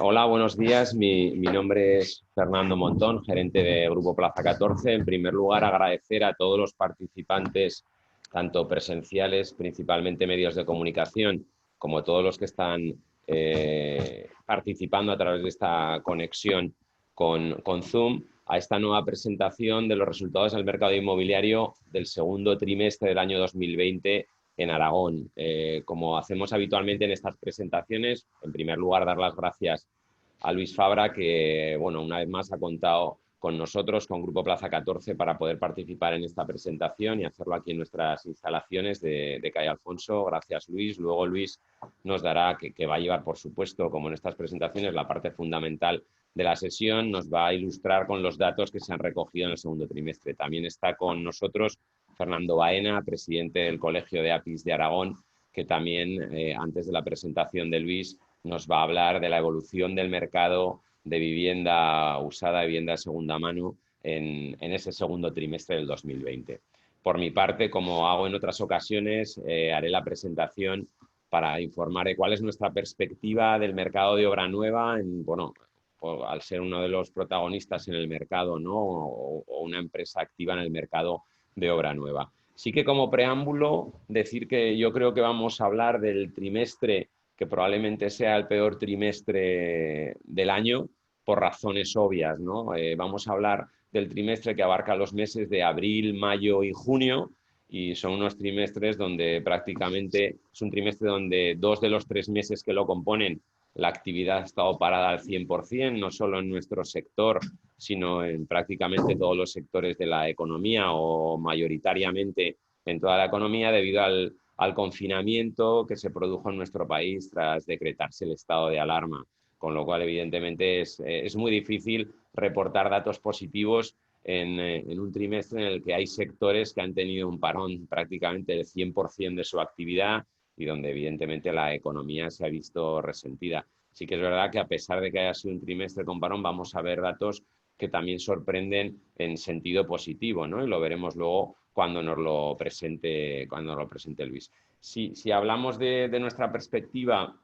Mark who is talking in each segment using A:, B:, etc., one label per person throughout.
A: Hola, buenos días. Mi nombre es Fernando Montón, gerente de Grupo Plaza 14. En primer lugar, agradecer a todos los participantes, tanto presenciales, principalmente medios de comunicación, como todos los que están participando a través de esta conexión con Zoom, a esta nueva presentación de los resultados del mercado inmobiliario del segundo trimestre del año 2020 en Aragón. Como hacemos habitualmente en estas presentaciones, en primer lugar, dar las gracias a Luis Fabra, que, bueno, una vez más ha contado con nosotros, con Grupo Plaza 14, para poder participar en esta presentación y hacerlo aquí en nuestras instalaciones de Calle Alfonso. Gracias, Luis. Luego Luis nos dará, que va a llevar, por supuesto, como en estas presentaciones, la parte fundamental de la sesión, nos va a ilustrar con los datos que se han recogido en el segundo trimestre. También está con nosotros Fernando Baena, presidente del Colegio de APIs de Aragón, que también, antes de la presentación de Luis, nos va a hablar de la evolución del mercado de vivienda usada, vivienda de segunda mano, en ese segundo trimestre del 2020. Por mi parte, como hago en otras ocasiones, haré la presentación para informar de cuál es nuestra perspectiva del mercado de obra nueva, bueno, al ser uno de los protagonistas en el mercado, ¿no? O una empresa activa en el mercado de obra nueva. Sí que como preámbulo decir que yo creo que vamos a hablar del trimestre que probablemente sea el peor trimestre del año por razones obvias, ¿no? Vamos a hablar del trimestre que abarca los meses de abril, mayo y junio, y son unos trimestres donde prácticamente es un trimestre donde 2 de los 3 meses que lo componen la actividad ha estado parada al 100%, no solo en nuestro sector, sino en prácticamente todos los sectores de la economía o mayoritariamente en toda la economía debido al confinamiento que se produjo en nuestro país tras decretarse el estado de alarma. Con lo cual, evidentemente, es muy difícil reportar datos positivos en un trimestre en el que hay sectores que han tenido un parón prácticamente del 100% de su actividad y donde evidentemente la economía se ha visto resentida. Sí que es verdad que a pesar de que haya sido un trimestre con parón, vamos a ver datos que también sorprenden en sentido positivo, ¿no? Y lo veremos luego cuando nos lo presente Luis. Si hablamos de nuestra perspectiva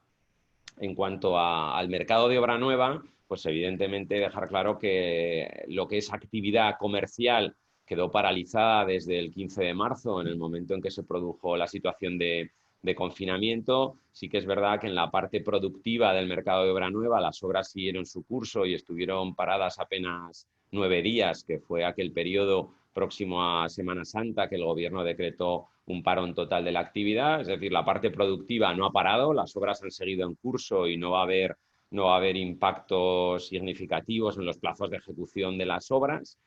A: en cuanto al mercado de obra nueva, pues evidentemente dejar claro que lo que es actividad comercial quedó paralizada desde el 15 de marzo, en el momento en que se produjo la situación de confinamiento. Sí que es verdad que en la parte productiva del mercado de obra nueva las obras siguieron su curso y estuvieron paradas apenas 9 días, que fue aquel periodo próximo a Semana Santa que el gobierno decretó un parón total de la actividad, es decir, la parte productiva no ha parado, las obras han seguido en curso y no va a haber impactos significativos en los plazos de ejecución de las obras.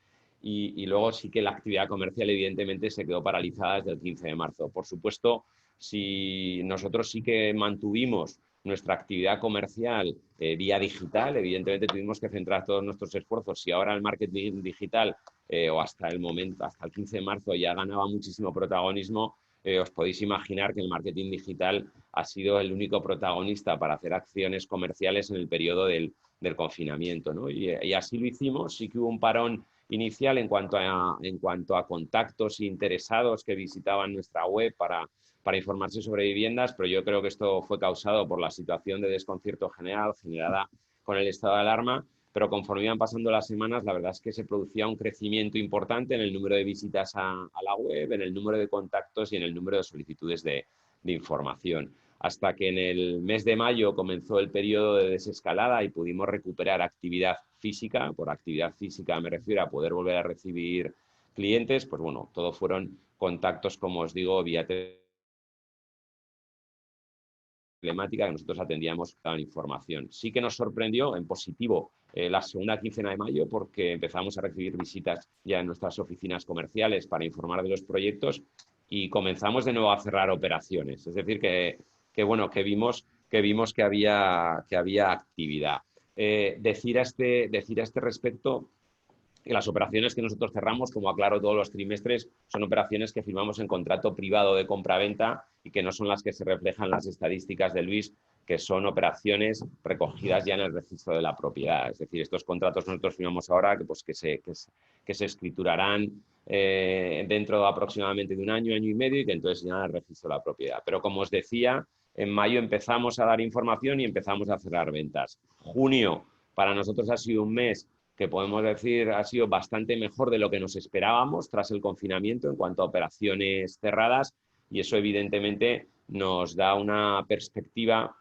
A: Y luego sí que la actividad comercial evidentemente se quedó paralizada desde el 15 de marzo. Por supuesto, si nosotros sí que mantuvimos nuestra actividad comercial vía digital, evidentemente tuvimos que centrar todos nuestros esfuerzos. Si ahora el marketing digital o hasta el momento, hasta el 15 de marzo ya ganaba muchísimo protagonismo, os podéis imaginar que el marketing digital ha sido el único protagonista para hacer acciones comerciales en el periodo del confinamiento, ¿no? Y así lo hicimos. Sí que hubo un parón inicial en cuanto a contactos interesados que visitaban nuestra web para informarse sobre viviendas, pero yo creo que esto fue causado por la situación de desconcierto general generada con el estado de alarma, pero conforme iban pasando las semanas, la verdad es que se producía un crecimiento importante en el número de visitas a la web, en el número de contactos y en el número de solicitudes de información. Hasta que en el mes de mayo comenzó el periodo de desescalada y pudimos recuperar actividad física. Por actividad física me refiero a poder volver a recibir clientes, pues bueno, todo fueron contactos, como os digo, vía telemática que nosotros atendíamos cada información. Sí que nos sorprendió en positivo la segunda quincena de mayo porque empezamos a recibir visitas ya en nuestras oficinas comerciales para informar de los proyectos y comenzamos de nuevo a cerrar operaciones. Es decir, bueno, que vimos que había actividad. Decir a este respecto que las operaciones que nosotros cerramos, como aclaro todos los trimestres, son operaciones que firmamos en contrato privado de compra-venta y que no son las que se reflejan en las estadísticas de Luis, que son operaciones recogidas ya en el registro de la propiedad. Es decir, estos contratos que nosotros firmamos ahora, que se escriturarán dentro aproximadamente de un año, año y medio, y que entonces ya en el registro de la propiedad. Pero como os decía, En mayo empezamos a dar información y empezamos a cerrar ventas. Junio para nosotros ha sido un mes que podemos decir ha sido bastante mejor de lo que nos esperábamos tras el confinamiento en cuanto a operaciones cerradas, y eso evidentemente nos da una perspectiva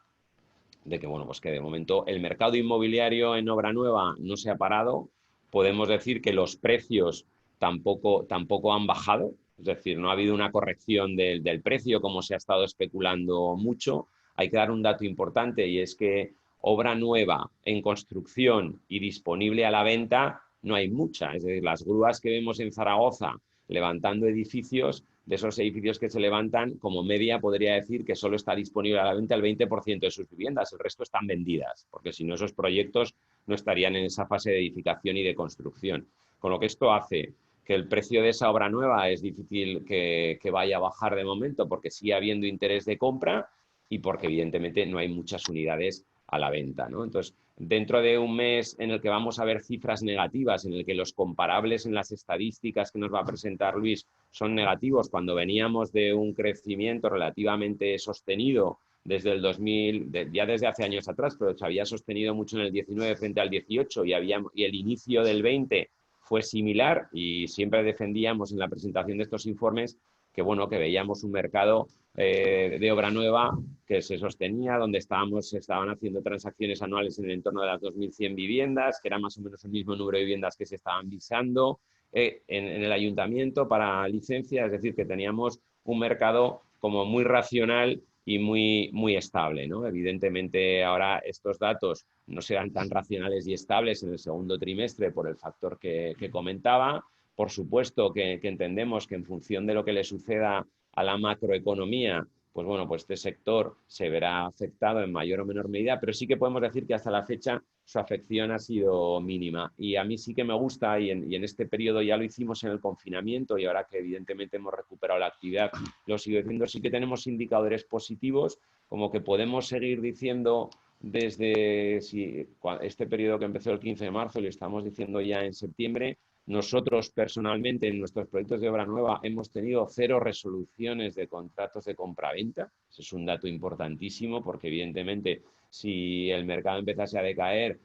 A: de que, bueno, pues que de momento el mercado inmobiliario en obra nueva no se ha parado. Podemos decir que los precios tampoco han bajado, es decir, no ha habido una corrección del precio como se ha estado especulando mucho. Hay que dar un dato importante, y es que obra nueva en construcción y disponible a la venta no hay mucha. Es decir, las grúas que vemos en Zaragoza levantando edificios, de esos edificios que se levantan, como media podría decir que solo está disponible a la venta el 20% de sus viviendas, el resto están vendidas, porque si no esos proyectos no estarían en esa fase de edificación y de construcción. Con lo que esto hace que el precio de esa obra nueva es difícil que vaya a bajar de momento, porque sigue habiendo interés de compra y porque evidentemente no hay muchas unidades a la venta, ¿no? Entonces, dentro de un mes en el que vamos a ver cifras negativas, en el que los comparables en las estadísticas que nos va a presentar Luis son negativos, cuando veníamos de un crecimiento relativamente sostenido desde el 2000, ya desde hace años atrás, pero se había sostenido mucho en el 19 frente al 18 y el inicio del 20 fue similar, y siempre defendíamos en la presentación de estos informes que, bueno, que veíamos un mercado de obra nueva que se sostenía, donde se estaban haciendo transacciones anuales en el entorno de las 2.100 viviendas, que era más o menos el mismo número de viviendas que se estaban visando en el ayuntamiento para licencia, es decir, que teníamos un mercado como muy racional y muy estable, ¿no? Evidentemente ahora estos datos no serán tan racionales y estables en el segundo trimestre por el factor que comentaba. Por supuesto que entendemos que en función de lo que le suceda a la macroeconomía, pues bueno, pues este sector se verá afectado en mayor o menor medida, pero sí que podemos decir que hasta la fecha su afección ha sido mínima. Y a mí sí que me gusta, y en este periodo ya lo hicimos en el confinamiento, y ahora que evidentemente hemos recuperado la actividad, lo sigo diciendo, sí que tenemos indicadores positivos, como que podemos seguir diciendo desde este periodo que empezó el 15 de marzo, y lo estamos diciendo ya en septiembre. Nosotros personalmente en nuestros proyectos de obra nueva hemos tenido 0 resoluciones de contratos de compraventa. Ese es un dato importantísimo, porque evidentemente si el mercado empezase a decaer,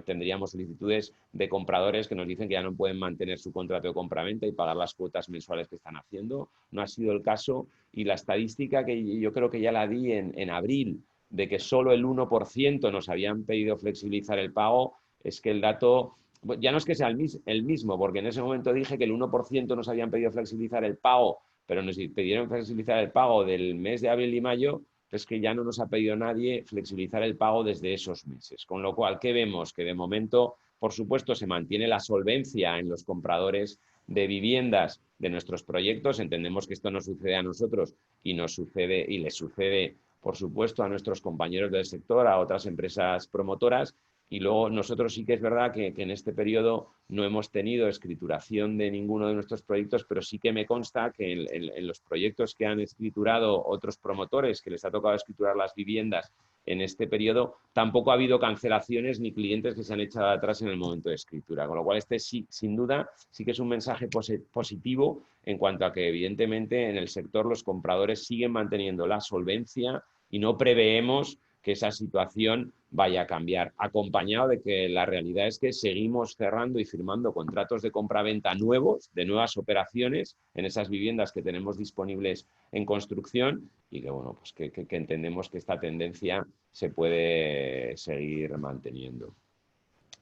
A: tendríamos solicitudes de compradores que nos dicen que ya no pueden mantener su contrato de compraventa y pagar las cuotas mensuales que están haciendo. No ha sido el caso, y la estadística que yo creo que ya la di en abril, de que solo el 1% nos habían pedido flexibilizar el pago, es que el dato ya no es que sea el mismo, porque en ese momento dije que el 1% nos habían pedido flexibilizar el pago, pero nos pidieron flexibilizar el pago del mes de abril y mayo, es que ya no nos ha pedido nadie flexibilizar el pago desde esos meses. Con lo cual, ¿qué vemos? Que de momento, por supuesto, se mantiene la solvencia en los compradores de viviendas de nuestros proyectos. Entendemos que esto nos sucede a nosotros y nos sucede y les sucede, por supuesto, a nuestros compañeros del sector, a otras empresas promotoras. Y luego nosotros sí que es verdad que en este periodo no hemos tenido escrituración de ninguno de nuestros proyectos, pero sí que me consta que en los proyectos que han escriturado otros promotores, que les ha tocado escriturar las viviendas en este periodo, tampoco ha habido cancelaciones ni clientes que se han echado atrás en el momento de escritura. Con lo cual este sí, sin duda, sí que es un mensaje positivo en cuanto a que evidentemente en el sector los compradores siguen manteniendo la solvencia y no preveemos que esa situación vaya a cambiar, acompañado de que la realidad es que seguimos cerrando y firmando contratos de compraventa nuevos, de nuevas operaciones en esas viviendas que tenemos disponibles en construcción, y que, bueno, pues que entendemos que esta tendencia se puede seguir manteniendo.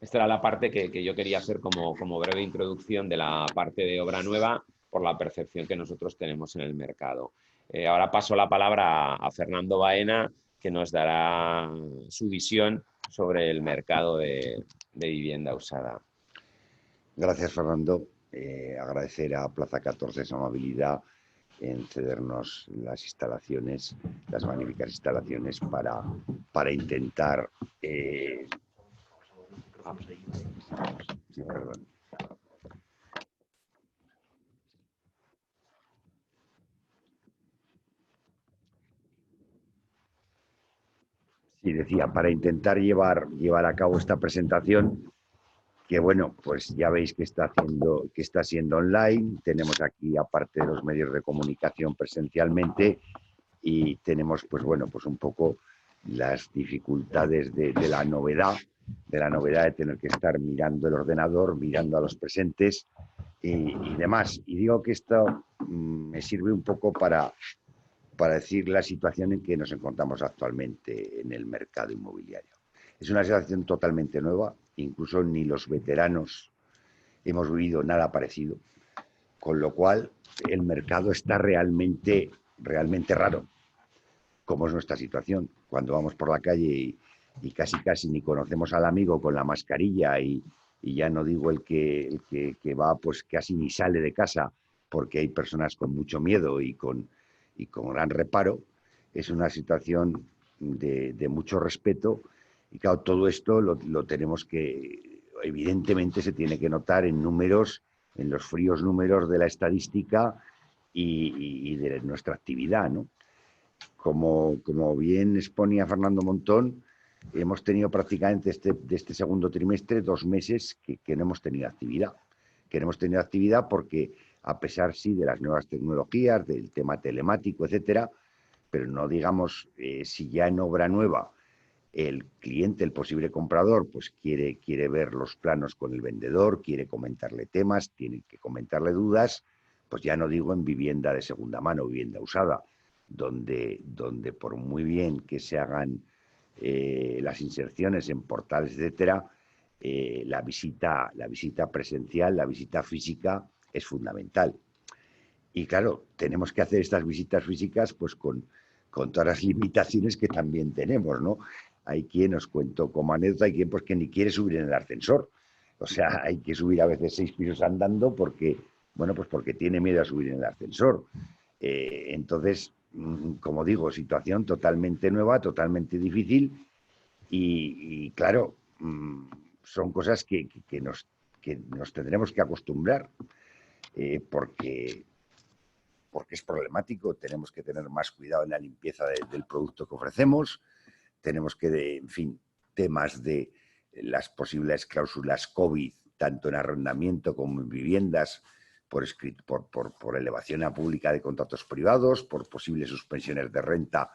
A: Esta era la parte que yo quería hacer como breve introducción de la parte de obra nueva, por la percepción que nosotros tenemos en el mercado. Ahora paso la palabra a Fernando Baena, que nos dará su visión sobre el mercado de vivienda usada.
B: Gracias, Fernando. Agradecer a Plaza 14 su amabilidad en cedernos las instalaciones, las magníficas instalaciones para intentar... Sí, perdón. Sí, decía, para intentar llevar a cabo esta presentación, que bueno, pues ya veis que está siendo online. Tenemos aquí, aparte de los medios de comunicación presencialmente, y tenemos, pues bueno, pues un poco las dificultades de la novedad, de tener que estar mirando el ordenador, mirando a los presentes y demás. Y digo que esto me sirve un poco para decir la situación en que nos encontramos actualmente en el mercado inmobiliario. Es una situación totalmente nueva, incluso ni los veteranos hemos vivido nada parecido, con lo cual el mercado está realmente raro, como es nuestra situación. Cuando vamos por la calle y casi ni conocemos al amigo con la mascarilla y ya no digo el que va, pues casi ni sale de casa porque hay personas con mucho miedo y con gran reparo, es una situación de mucho respeto y claro, todo esto lo tenemos que, evidentemente se tiene que notar en números, en los fríos números de la estadística y de nuestra actividad, ¿no? Como bien exponía Fernando Montón, hemos tenido prácticamente de este segundo trimestre 2 meses que no hemos tenido actividad. Que no hemos tenido actividad porque, a pesar sí de las nuevas tecnologías, del tema telemático, etcétera, pero no digamos, si ya en obra nueva el cliente, el posible comprador, pues quiere ver los planos con el vendedor, quiere comentarle temas, tiene que comentarle dudas, pues ya no digo en vivienda de segunda mano, vivienda usada, donde por muy bien que se hagan las inserciones en portales, etcétera, la visita presencial, la visita física es fundamental. Y claro, tenemos que hacer estas visitas físicas pues con todas las limitaciones que también tenemos, ¿no? Hay quien, os cuento como anécdota, hay quien pues que ni quiere subir en el ascensor. O sea, hay que subir a veces 6 pisos andando porque, bueno, pues porque tiene miedo a subir en el ascensor. Entonces, como digo, situación totalmente nueva, totalmente difícil y claro, son cosas que nos tendremos que acostumbrar porque es problemático, tenemos que tener más cuidado en la limpieza del producto que ofrecemos, tenemos que, en fin, temas de las posibles cláusulas COVID, tanto en arrendamiento como en viviendas, por elevación a pública de contratos privados, por posibles suspensiones de renta,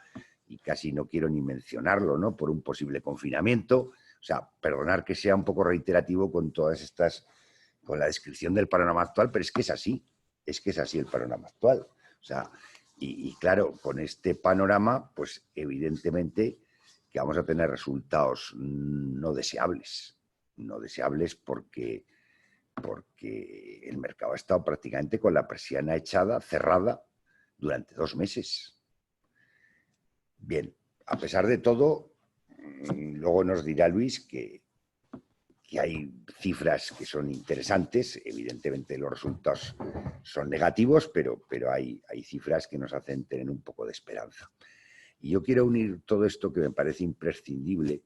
B: y casi no quiero ni mencionarlo, ¿no? Por un posible confinamiento. O sea, perdonar que sea un poco reiterativo con todas estas, con la descripción del panorama actual, pero es que es así el panorama actual. O sea, y claro, con este panorama, pues evidentemente que vamos a tener resultados no deseables porque el mercado ha estado prácticamente con la persiana echada, cerrada, durante 2 meses. Bien, a pesar de todo, luego nos dirá Luis que hay cifras que son interesantes. Evidentemente los resultados son negativos, pero hay cifras que nos hacen tener un poco de esperanza. Y yo quiero unir todo esto que me parece imprescindible.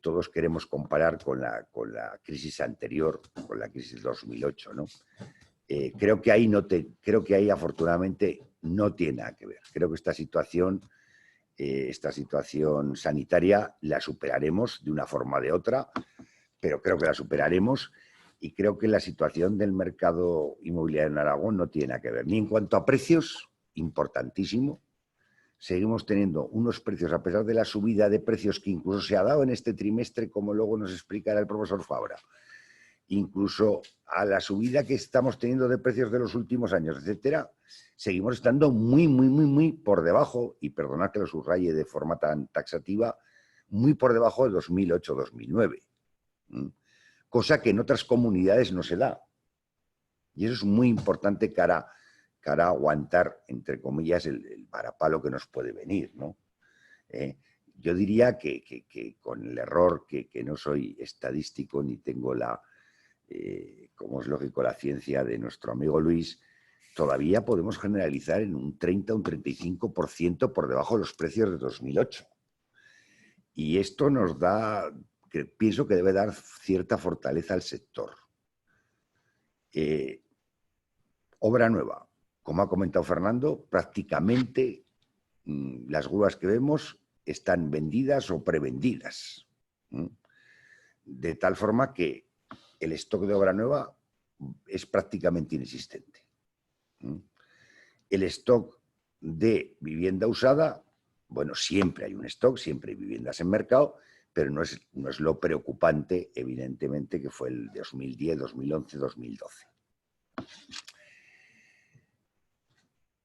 B: Todos queremos comparar con la crisis anterior, con la crisis 2008, ¿no? Creo que ahí afortunadamente no tiene nada que ver. Creo que esta situación sanitaria la superaremos de una forma o de otra, pero creo que la superaremos y creo que la situación del mercado inmobiliario en Aragón no tiene nada que ver. Ni en cuanto a precios, importantísimo. Seguimos teniendo unos precios, a pesar de la subida de precios que incluso se ha dado en este trimestre, como luego nos explicará el profesor Fabra, incluso a la subida que estamos teniendo de precios de los últimos años, etcétera, seguimos estando muy por debajo, y perdonad que lo subraye de forma tan taxativa, muy por debajo de 2008-2009. Cosa que en otras comunidades no se da. Y eso es muy importante cara a aguantar, entre comillas, el varapalo que nos puede venir, ¿no? Yo diría que con el error, que no soy estadístico ni tengo como es lógico, la ciencia de nuestro amigo Luis, todavía podemos generalizar en un 30 o un 35% por debajo de los precios de 2008. Y esto nos da, pienso que debe dar cierta fortaleza al sector. Obra nueva, como ha comentado Fernando, prácticamente las grúas que vemos están vendidas o prevendidas. De tal forma que el stock de obra nueva es prácticamente inexistente. El stock de vivienda usada, bueno, siempre hay un stock, siempre hay viviendas en mercado, pero no es lo preocupante, evidentemente, que fue el 2010, 2011, 2012.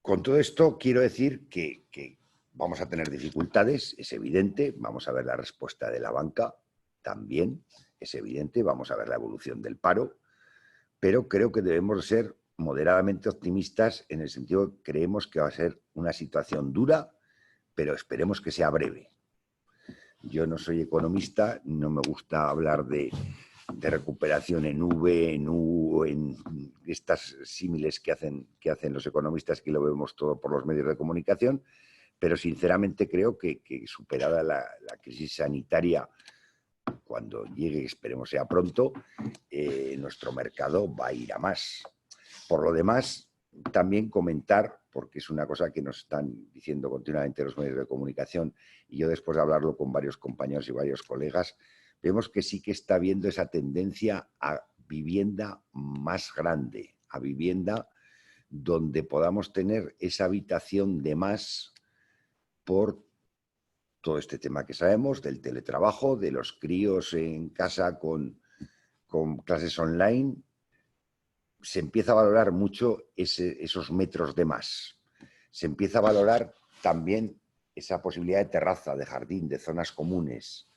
B: Con todo esto quiero decir que vamos a tener dificultades, es evidente, vamos a ver la respuesta de la banca también, es evidente, vamos a ver la evolución del paro, pero creo que debemos ser moderadamente optimistas en el sentido que creemos que va a ser una situación dura, pero esperemos que sea breve. Yo no soy economista, no me gusta hablar de recuperación en V, en U, en estas símiles que hacen los economistas, que lo vemos todo por los medios de comunicación, pero sinceramente creo que superada la crisis sanitaria, cuando llegue, esperemos sea pronto, nuestro mercado va a ir a más. Por lo demás, también comentar, porque es una cosa que nos están diciendo continuamente los medios de comunicación, y yo después de hablarlo con varios compañeros y varios colegas, vemos que sí que está habiendo esa tendencia a vivienda más grande, a vivienda donde podamos tener esa habitación de más por todo este tema que sabemos del teletrabajo, de los críos en casa con clases online. Se empieza a valorar mucho esos metros de más. Se empieza a valorar también esa posibilidad de terraza, de jardín, de zonas comunes.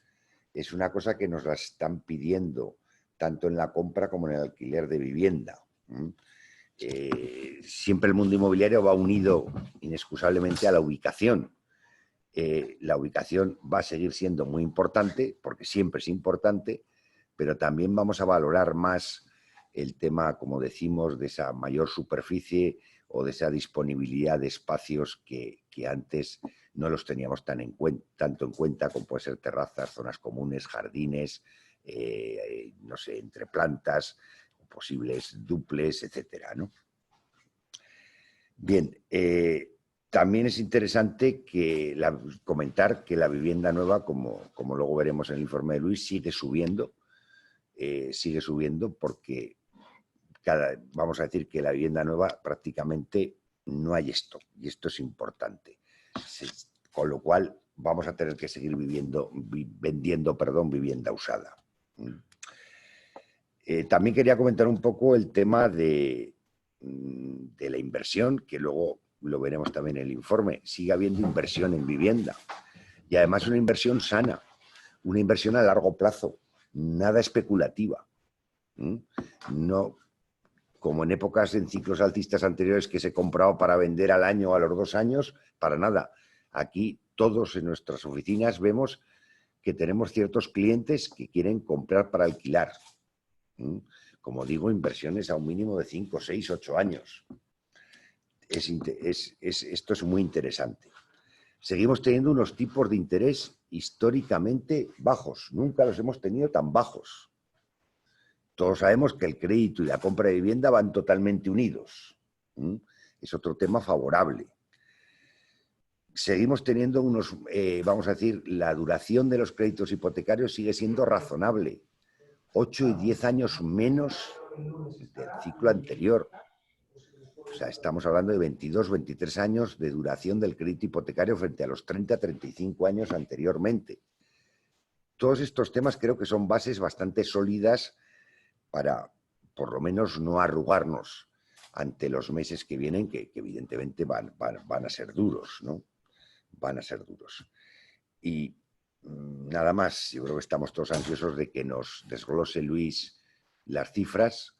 B: Es una cosa que nos la están pidiendo tanto en la compra como en el alquiler de vivienda. Siempre el mundo inmobiliario va unido inexcusablemente a la ubicación. La ubicación va a seguir siendo muy importante, porque siempre es importante, pero también vamos a valorar más el tema, como decimos, de esa mayor superficie o de esa disponibilidad de espacios que antes no los teníamos tanto en cuenta, como puede ser terrazas, zonas comunes, jardines, no sé, entre plantas, posibles duples, etcétera, ¿no? Bien, también es interesante comentar que la vivienda nueva, como luego veremos en el informe de Luis, sigue subiendo porque vamos a decir que la vivienda nueva prácticamente no hay stock, y esto es importante. Con lo cual vamos a tener que seguir vendiendo vivienda usada. También quería comentar un poco el tema de la inversión, que luego lo veremos también en el informe. Sigue habiendo inversión en vivienda, y además una inversión sana, una inversión a largo plazo, nada especulativa. No como en épocas, en ciclos alcistas anteriores, que se compraba para vender al año o a los 2 años, para nada. Aquí todos en nuestras oficinas vemos que tenemos ciertos clientes que quieren comprar para alquilar. Como digo, inversiones a un mínimo de 5, 6, 8 años. Esto es muy interesante. Seguimos teniendo unos tipos de interés históricamente bajos. Nunca los hemos tenido tan bajos. Todos sabemos que el crédito y la compra de vivienda van totalmente unidos. Es otro tema favorable. Seguimos teniendo vamos a decir, la duración de los créditos hipotecarios sigue siendo razonable. 8 y 10 años menos del ciclo anterior. O sea, estamos hablando de 22, 23 años de duración del crédito hipotecario frente a los 30, 35 años anteriormente. Todos estos temas creo que son bases bastante sólidas para, por lo menos, no arrugarnos ante los meses que vienen, que evidentemente van a ser duros, ¿no? Van a ser duros. Y nada más, yo creo que estamos todos ansiosos de que nos desglose Luis las cifras,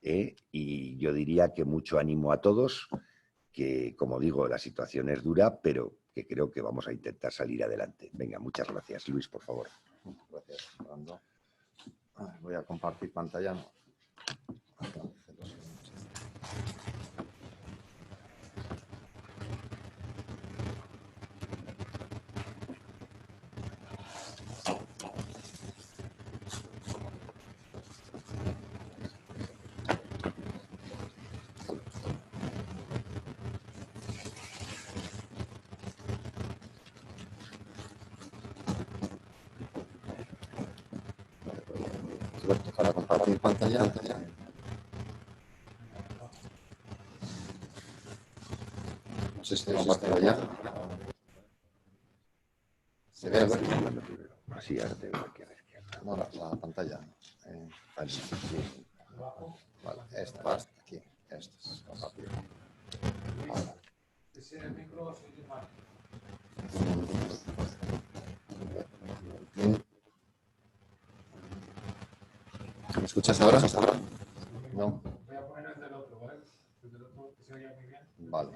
B: y yo diría que mucho ánimo a todos, que, como digo, la situación es dura, pero que creo que vamos a intentar salir adelante. Venga, muchas gracias. Luis, por favor.
C: Gracias, Fernando. Voy a compartir pantalla. Para compartir pantalla. sé si tengo compartido ya. ¿Se ve?
B: Sí, ahora te veo aquí a la izquierda.
C: No, la pantalla.
B: Vale, sí.
C: Vale, esta, aquí. Esto es compartido. Vale. ¿Me escuchas ahora? No. Vale.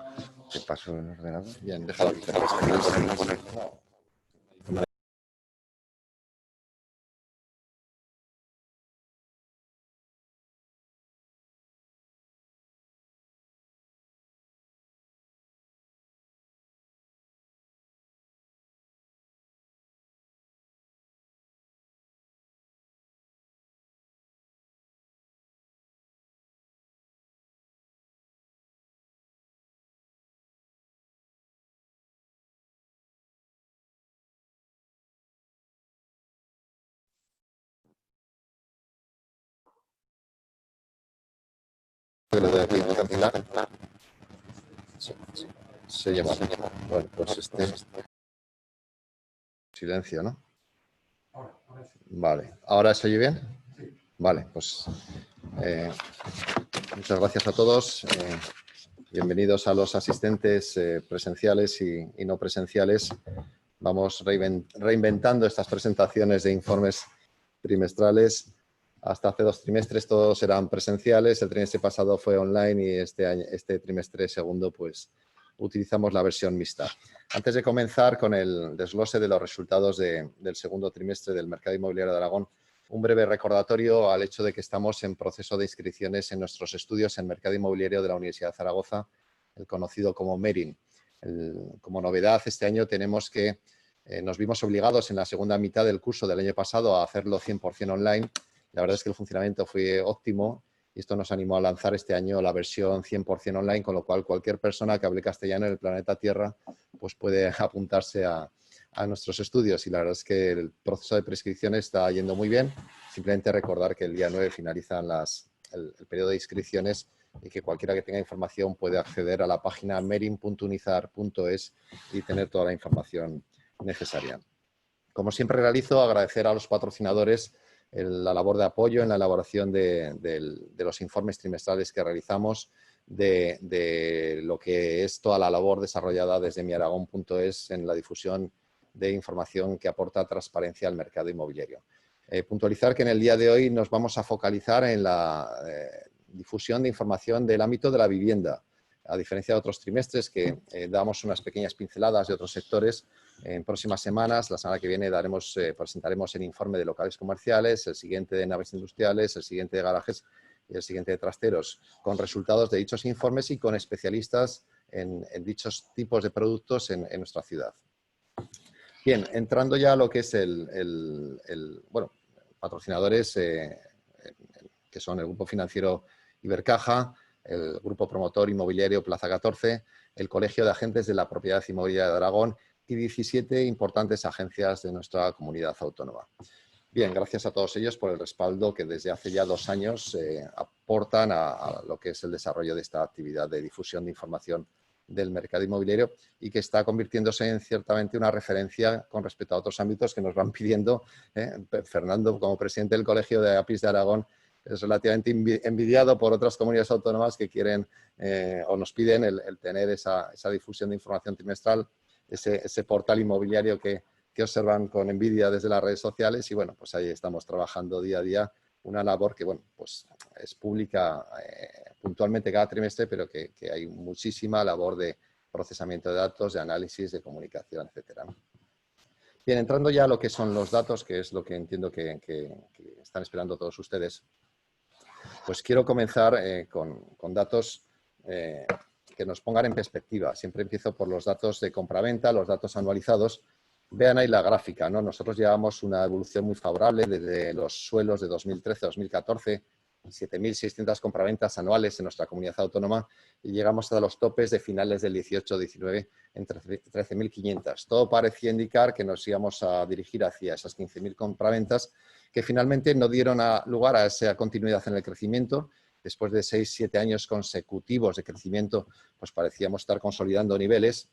B: ¿Te paso el ordenador?
C: Bien, déjalo aquí. Le doy aquí a cancelar. Se llama. Bueno, pues silencio, ¿no? Vale. ¿Ahora se oye bien? Vale, pues muchas gracias a todos. Bienvenidos a los asistentes presenciales y no presenciales. Vamos reinventando estas presentaciones de informes trimestrales. Hasta hace 2 trimestres todos eran presenciales, el trimestre pasado fue online y este trimestre segundo pues utilizamos la versión mixta. Antes de comenzar con el desglose de los resultados del segundo trimestre del mercado inmobiliario de Aragón, un breve recordatorio al hecho de que estamos en proceso de inscripciones en nuestros estudios en mercado inmobiliario de la Universidad de Zaragoza, el conocido como MERIN. Como novedad, este año tenemos que nos vimos obligados en la segunda mitad del curso del año pasado a hacerlo 100% online. La verdad es que el funcionamiento fue óptimo y esto nos animó a lanzar este año la versión 100% online, con lo cual cualquier persona que hable castellano en el planeta Tierra pues puede apuntarse a nuestros estudios. Y la verdad es que el proceso de prescripción está yendo muy bien. Simplemente recordar que el día 9 finalizan el periodo de inscripciones y que cualquiera que tenga información puede acceder a la página merin.unizar.es y tener toda la información necesaria. Como siempre realizo, agradecer a los patrocinadores la labor de apoyo en la elaboración de los informes trimestrales que realizamos, de lo que es toda la labor desarrollada desde miaragón.es en la difusión de información que aporta transparencia al mercado inmobiliario. Puntualizar que en el día de hoy nos vamos a focalizar en la difusión de información del ámbito de la vivienda. A diferencia de otros trimestres que damos unas pequeñas pinceladas de otros sectores, en próximas semanas, la semana que viene, presentaremos el informe de locales comerciales, el siguiente de naves industriales, el siguiente de garajes y el siguiente de trasteros, con resultados de dichos informes y con especialistas en dichos tipos de productos en nuestra ciudad. Bien, entrando ya a lo que es patrocinadores que son el Grupo Financiero Ibercaja, el Grupo Promotor Inmobiliario Plaza 14, el Colegio de Agentes de la Propiedad Inmobiliaria de Aragón y 17 importantes agencias de nuestra comunidad autónoma. Bien, gracias a todos ellos por el respaldo que desde hace ya 2 años aportan a lo que es el desarrollo de esta actividad de difusión de información del mercado inmobiliario y que está convirtiéndose en ciertamente una referencia con respecto a otros ámbitos que nos van pidiendo. Fernando, como presidente del Colegio de APIs de Aragón, es relativamente envidiado por otras comunidades autónomas que quieren o nos piden el tener esa difusión de información trimestral, ese portal inmobiliario que observan con envidia desde las redes sociales y bueno, pues ahí estamos trabajando día a día una labor que bueno, pues es pública puntualmente cada trimestre, pero que hay muchísima labor de procesamiento de datos, de análisis, de comunicación, etcétera. Bien, entrando ya a lo que son los datos, que es lo que entiendo que están esperando todos ustedes, pues quiero comenzar con datos que nos pongan en perspectiva. Siempre empiezo por los datos de compraventa, los datos anualizados. Vean ahí la gráfica, ¿no? Nosotros llevamos una evolución muy favorable desde los suelos de 2013 a 2014, 7.600 compraventas anuales en nuestra comunidad autónoma y llegamos a los topes de finales del 18-19 en 13.500. Todo parecía indicar que nos íbamos a dirigir hacia esas 15.000 compraventas que finalmente no dieron lugar a esa continuidad en el crecimiento después de 6-7 años consecutivos de crecimiento, pues parecíamos estar consolidando niveles.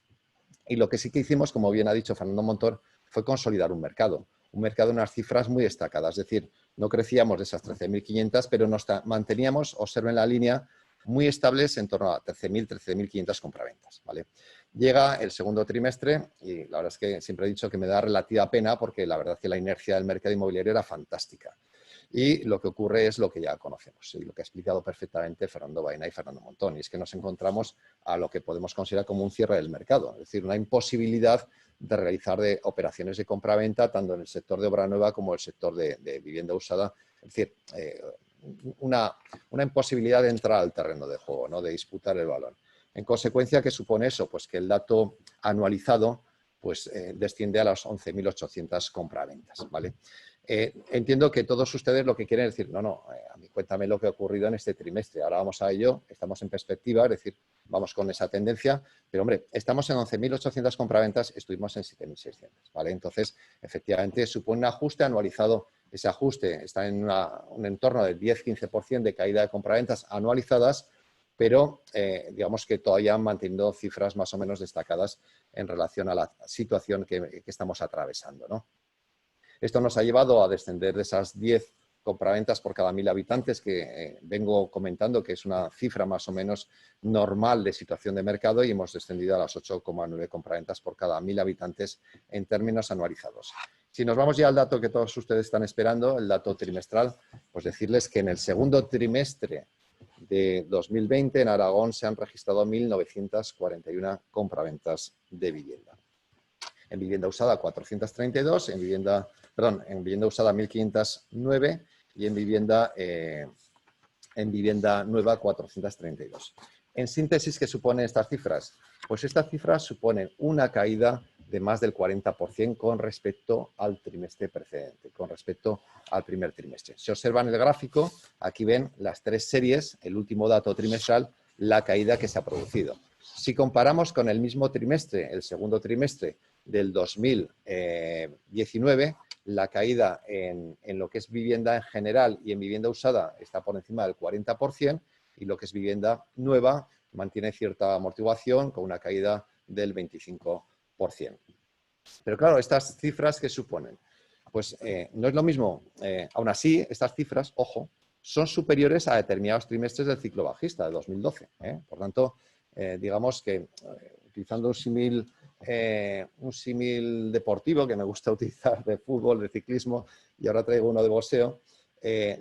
C: Y lo que sí que hicimos, como bien ha dicho Fernando Montón, fue consolidar un mercado en unas cifras muy destacadas. Es decir, no crecíamos de esas 13.500, pero nos manteníamos, observen la línea, muy estables en torno a 13.000, 13.500 compraventas, ¿vale? Llega el segundo trimestre y la verdad es que siempre he dicho que me da relativa pena porque la verdad es que la inercia del mercado inmobiliario era fantástica. Y lo que ocurre es lo que ya conocemos y lo que ha explicado perfectamente Fernando Baena y Fernando Montón, y es que nos encontramos a lo que podemos considerar como un cierre del mercado, es decir, una imposibilidad de realizar operaciones de compraventa tanto en el sector de obra nueva como el sector de vivienda usada, es decir, una imposibilidad de entrar al terreno de juego, ¿no? De disputar el balón. En consecuencia, ¿qué supone eso? Pues que el dato anualizado pues, desciende a las 11.800 compraventas, ¿vale? Entiendo que todos ustedes lo que quieren es decir, no, a mí cuéntame lo que ha ocurrido en este trimestre. Ahora vamos a ello, estamos en perspectiva, es decir, vamos con esa tendencia, pero hombre, estamos en 11.800 compraventas, estuvimos en 7.600, ¿vale? Entonces, efectivamente, supone un ajuste anualizado. Ese ajuste está en un entorno del 10-15% de caída de compraventas anualizadas, pero digamos que todavía han mantenido cifras más o menos destacadas en relación a la situación que estamos atravesando, ¿no? Esto nos ha llevado a descender de esas 10 compraventas por cada 1.000 habitantes que vengo comentando, que es una cifra más o menos normal de situación de mercado, y hemos descendido a las 8,9 compraventas por cada 1.000 habitantes en términos anualizados. Si nos vamos ya al dato que todos ustedes están esperando, el dato trimestral, pues decirles que en el segundo trimestre de 2020 en Aragón se han registrado 1.941 compraventas de vivienda. En vivienda usada 432, en vivienda usada 1.509 y en vivienda nueva 432. En síntesis, ¿qué suponen estas cifras? Pues estas cifras suponen una caída de más del 40% con respecto al trimestre precedente, con respecto al primer trimestre. Si observan el gráfico, aquí ven las tres series, el último dato trimestral, la caída que se ha producido. Si comparamos con el mismo trimestre, el segundo trimestre del 2019, la caída en lo que es vivienda en general y en vivienda usada está por encima del 40%, y lo que es vivienda nueva mantiene cierta amortiguación con una caída del 25%. Pero claro, estas cifras, ¿qué suponen? Pues no es lo mismo. Aún así, estas cifras, ojo, son superiores a determinados trimestres del ciclo bajista de 2012. Por tanto, digamos que utilizando un símil deportivo que me gusta utilizar de fútbol, de ciclismo, y ahora traigo uno de boxeo,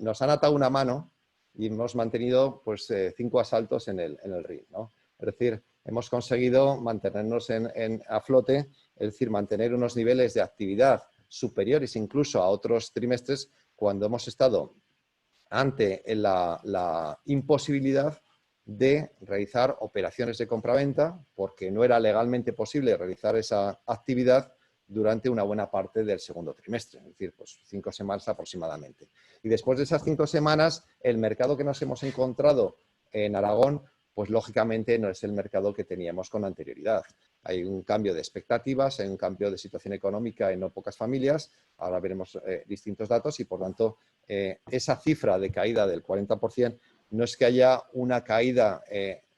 C: nos han atado una mano y hemos mantenido pues 5 asaltos en el ring, ¿no? Es decir, hemos conseguido mantenernos a flote, es decir, mantener unos niveles de actividad superiores incluso a otros trimestres cuando hemos estado ante la imposibilidad de realizar operaciones de compraventa porque no era legalmente posible realizar esa actividad durante una buena parte del segundo trimestre, es decir, pues 5 semanas aproximadamente. Y después de esas 5 semanas, el mercado que nos hemos encontrado en Aragón, pues lógicamente no es el mercado que teníamos con anterioridad. Hay un cambio de expectativas, hay un cambio de situación económica en no pocas familias, ahora veremos distintos datos y, por tanto, esa cifra de caída del 40% no es que haya una caída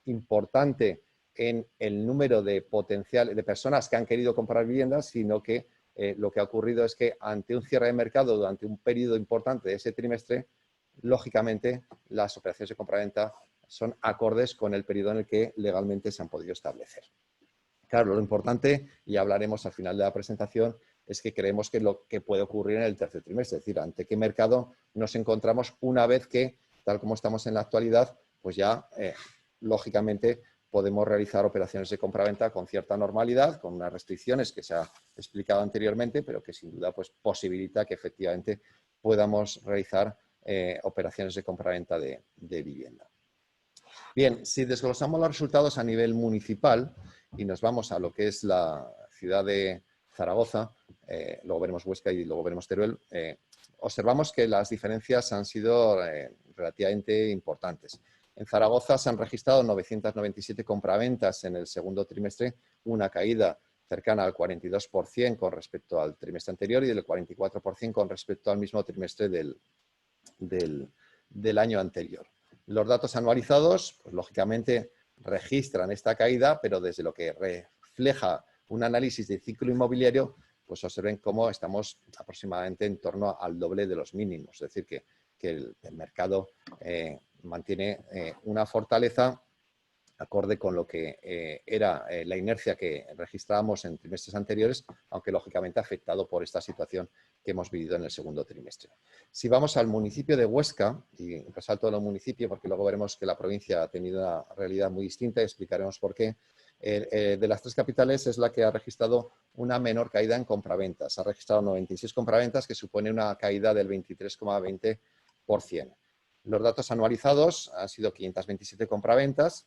C: importante en el número de personas que han querido comprar viviendas, sino que lo que ha ocurrido es que ante un cierre de mercado durante un periodo importante de ese trimestre, lógicamente las operaciones de compraventa son acordes con el periodo en el que legalmente se han podido establecer. Claro, lo importante, y hablaremos al final de la presentación, es que creemos que lo que puede ocurrir en el tercer trimestre, es decir, ante qué mercado nos encontramos una vez que, tal como estamos en la actualidad, pues ya, lógicamente, podemos realizar operaciones de compraventa con cierta normalidad, con unas restricciones que se ha explicado anteriormente, pero que sin duda pues, posibilita que efectivamente podamos realizar operaciones de compraventa de vivienda. Bien, si desglosamos los resultados a nivel municipal y nos vamos a lo que es la ciudad de Zaragoza, luego veremos Huesca y luego veremos Teruel, observamos que las diferencias han sido relativamente importantes. En Zaragoza se han registrado 997 compraventas en el segundo trimestre, una caída cercana al 42% con respecto al trimestre anterior y del 44% con respecto al mismo trimestre del año anterior. Los datos anualizados, pues, lógicamente, registran esta caída, pero desde lo que refleja un análisis de ciclo inmobiliario, pues observen cómo estamos aproximadamente en torno al doble de los mínimos. Es decir, que el mercado mantiene una fortaleza acorde con lo que era la inercia que registrábamos en trimestres anteriores, aunque lógicamente afectado por esta situación que hemos vivido en el segundo trimestre. Si vamos al municipio de Huesca, y resalto el municipio porque luego veremos que la provincia ha tenido una realidad muy distinta y explicaremos por qué, de las tres capitales es la que ha registrado una menor caída en compraventas. Ha registrado 96 compraventas, que supone una caída del 23,20%. Los datos anualizados han sido 527 compraventas,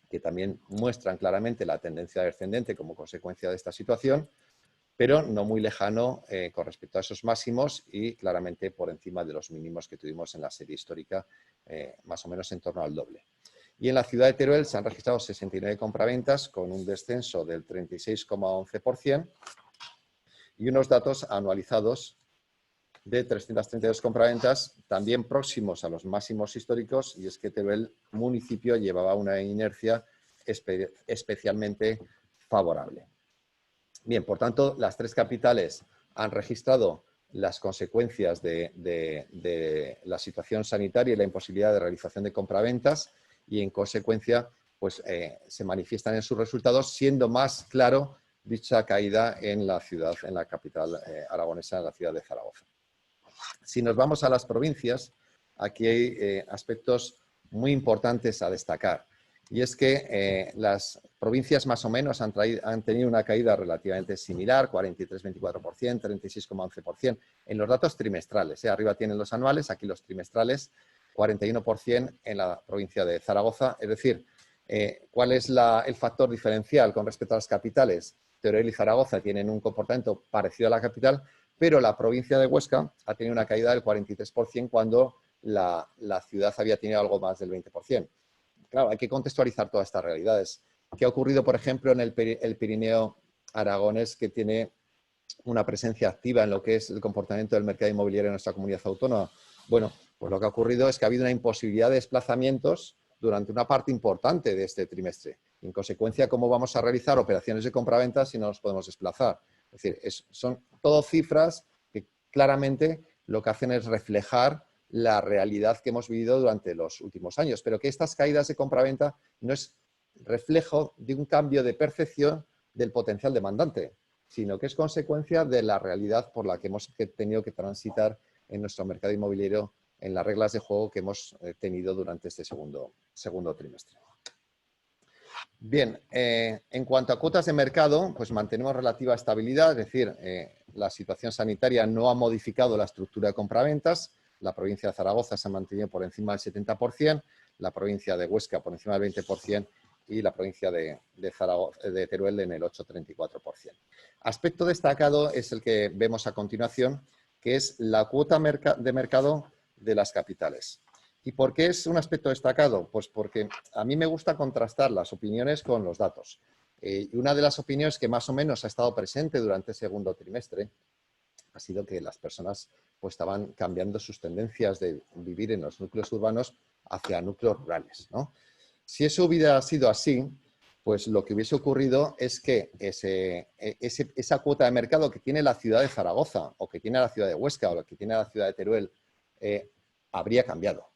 C: que también muestran claramente la tendencia descendente como consecuencia de esta situación, pero no muy lejano con respecto a esos máximos y claramente por encima de los mínimos que tuvimos en la serie histórica, más o menos en torno al doble. Y en la ciudad de Teruel se han registrado 69 compraventas con un descenso del 36,11% y unos datos anualizados de 332 compraventas, también próximos a los máximos históricos, y es que Teruel municipio llevaba una inercia especialmente favorable. Bien, por tanto, las tres capitales han registrado las consecuencias de la situación sanitaria y la imposibilidad de realización de compraventas y, en consecuencia, pues, se manifiestan en sus resultados, siendo más claro dicha caída en la ciudad, en la capital aragonesa, en la ciudad de Zaragoza. Si nos vamos a las provincias, aquí hay aspectos muy importantes a destacar. Y es que las provincias más o menos han tenido una caída relativamente similar, 43,24%, 36,11%, en los datos trimestrales. Arriba tienen los anuales, aquí los trimestrales, 41% en la provincia de Zaragoza. Es decir, ¿cuál es el factor diferencial con respecto a las capitales? Teruel y Zaragoza tienen un comportamiento parecido a la capital, pero la provincia de Huesca ha tenido una caída del 43% cuando la ciudad había tenido algo más del 20%. Claro, hay que contextualizar todas estas realidades. ¿Qué ha ocurrido, por ejemplo, en el Pirineo aragonés, que tiene una presencia activa en lo que es el comportamiento del mercado inmobiliario en nuestra comunidad autónoma? Bueno, pues lo que ha ocurrido es que ha habido una imposibilidad de desplazamientos durante una parte importante de este trimestre. En consecuencia, ¿cómo vamos a realizar operaciones de compraventa si no nos podemos desplazar? Es decir, son todo cifras que claramente lo que hacen es reflejar la realidad que hemos vivido durante los últimos años, pero que estas caídas de compraventa no es reflejo de un cambio de percepción del potencial demandante, sino que es consecuencia de la realidad por la que hemos tenido que transitar en nuestro mercado inmobiliario, en las reglas de juego que hemos tenido durante este segundo trimestre. Bien, en cuanto a cuotas de mercado, pues mantenemos relativa estabilidad, es decir, la situación sanitaria no ha modificado la estructura de compraventas. La provincia de Zaragoza se ha mantenido por encima del 70%, la provincia de Huesca por encima del 20% y la provincia de Teruel en el 8,34%. Aspecto destacado es el que vemos a continuación, que es la cuota de mercado de las capitales. ¿Y por qué es un aspecto destacado? Pues porque a mí me gusta contrastar las opiniones con los datos. Y una de las opiniones que más o menos ha estado presente durante el segundo trimestre ha sido que las personas pues estaban cambiando sus tendencias de vivir en los núcleos urbanos hacia núcleos rurales, ¿no? Si eso hubiera sido así, pues lo que hubiese ocurrido es que esa cuota de mercado que tiene la ciudad de Zaragoza, o que tiene la ciudad de Huesca, o que tiene la ciudad de Teruel, habría cambiado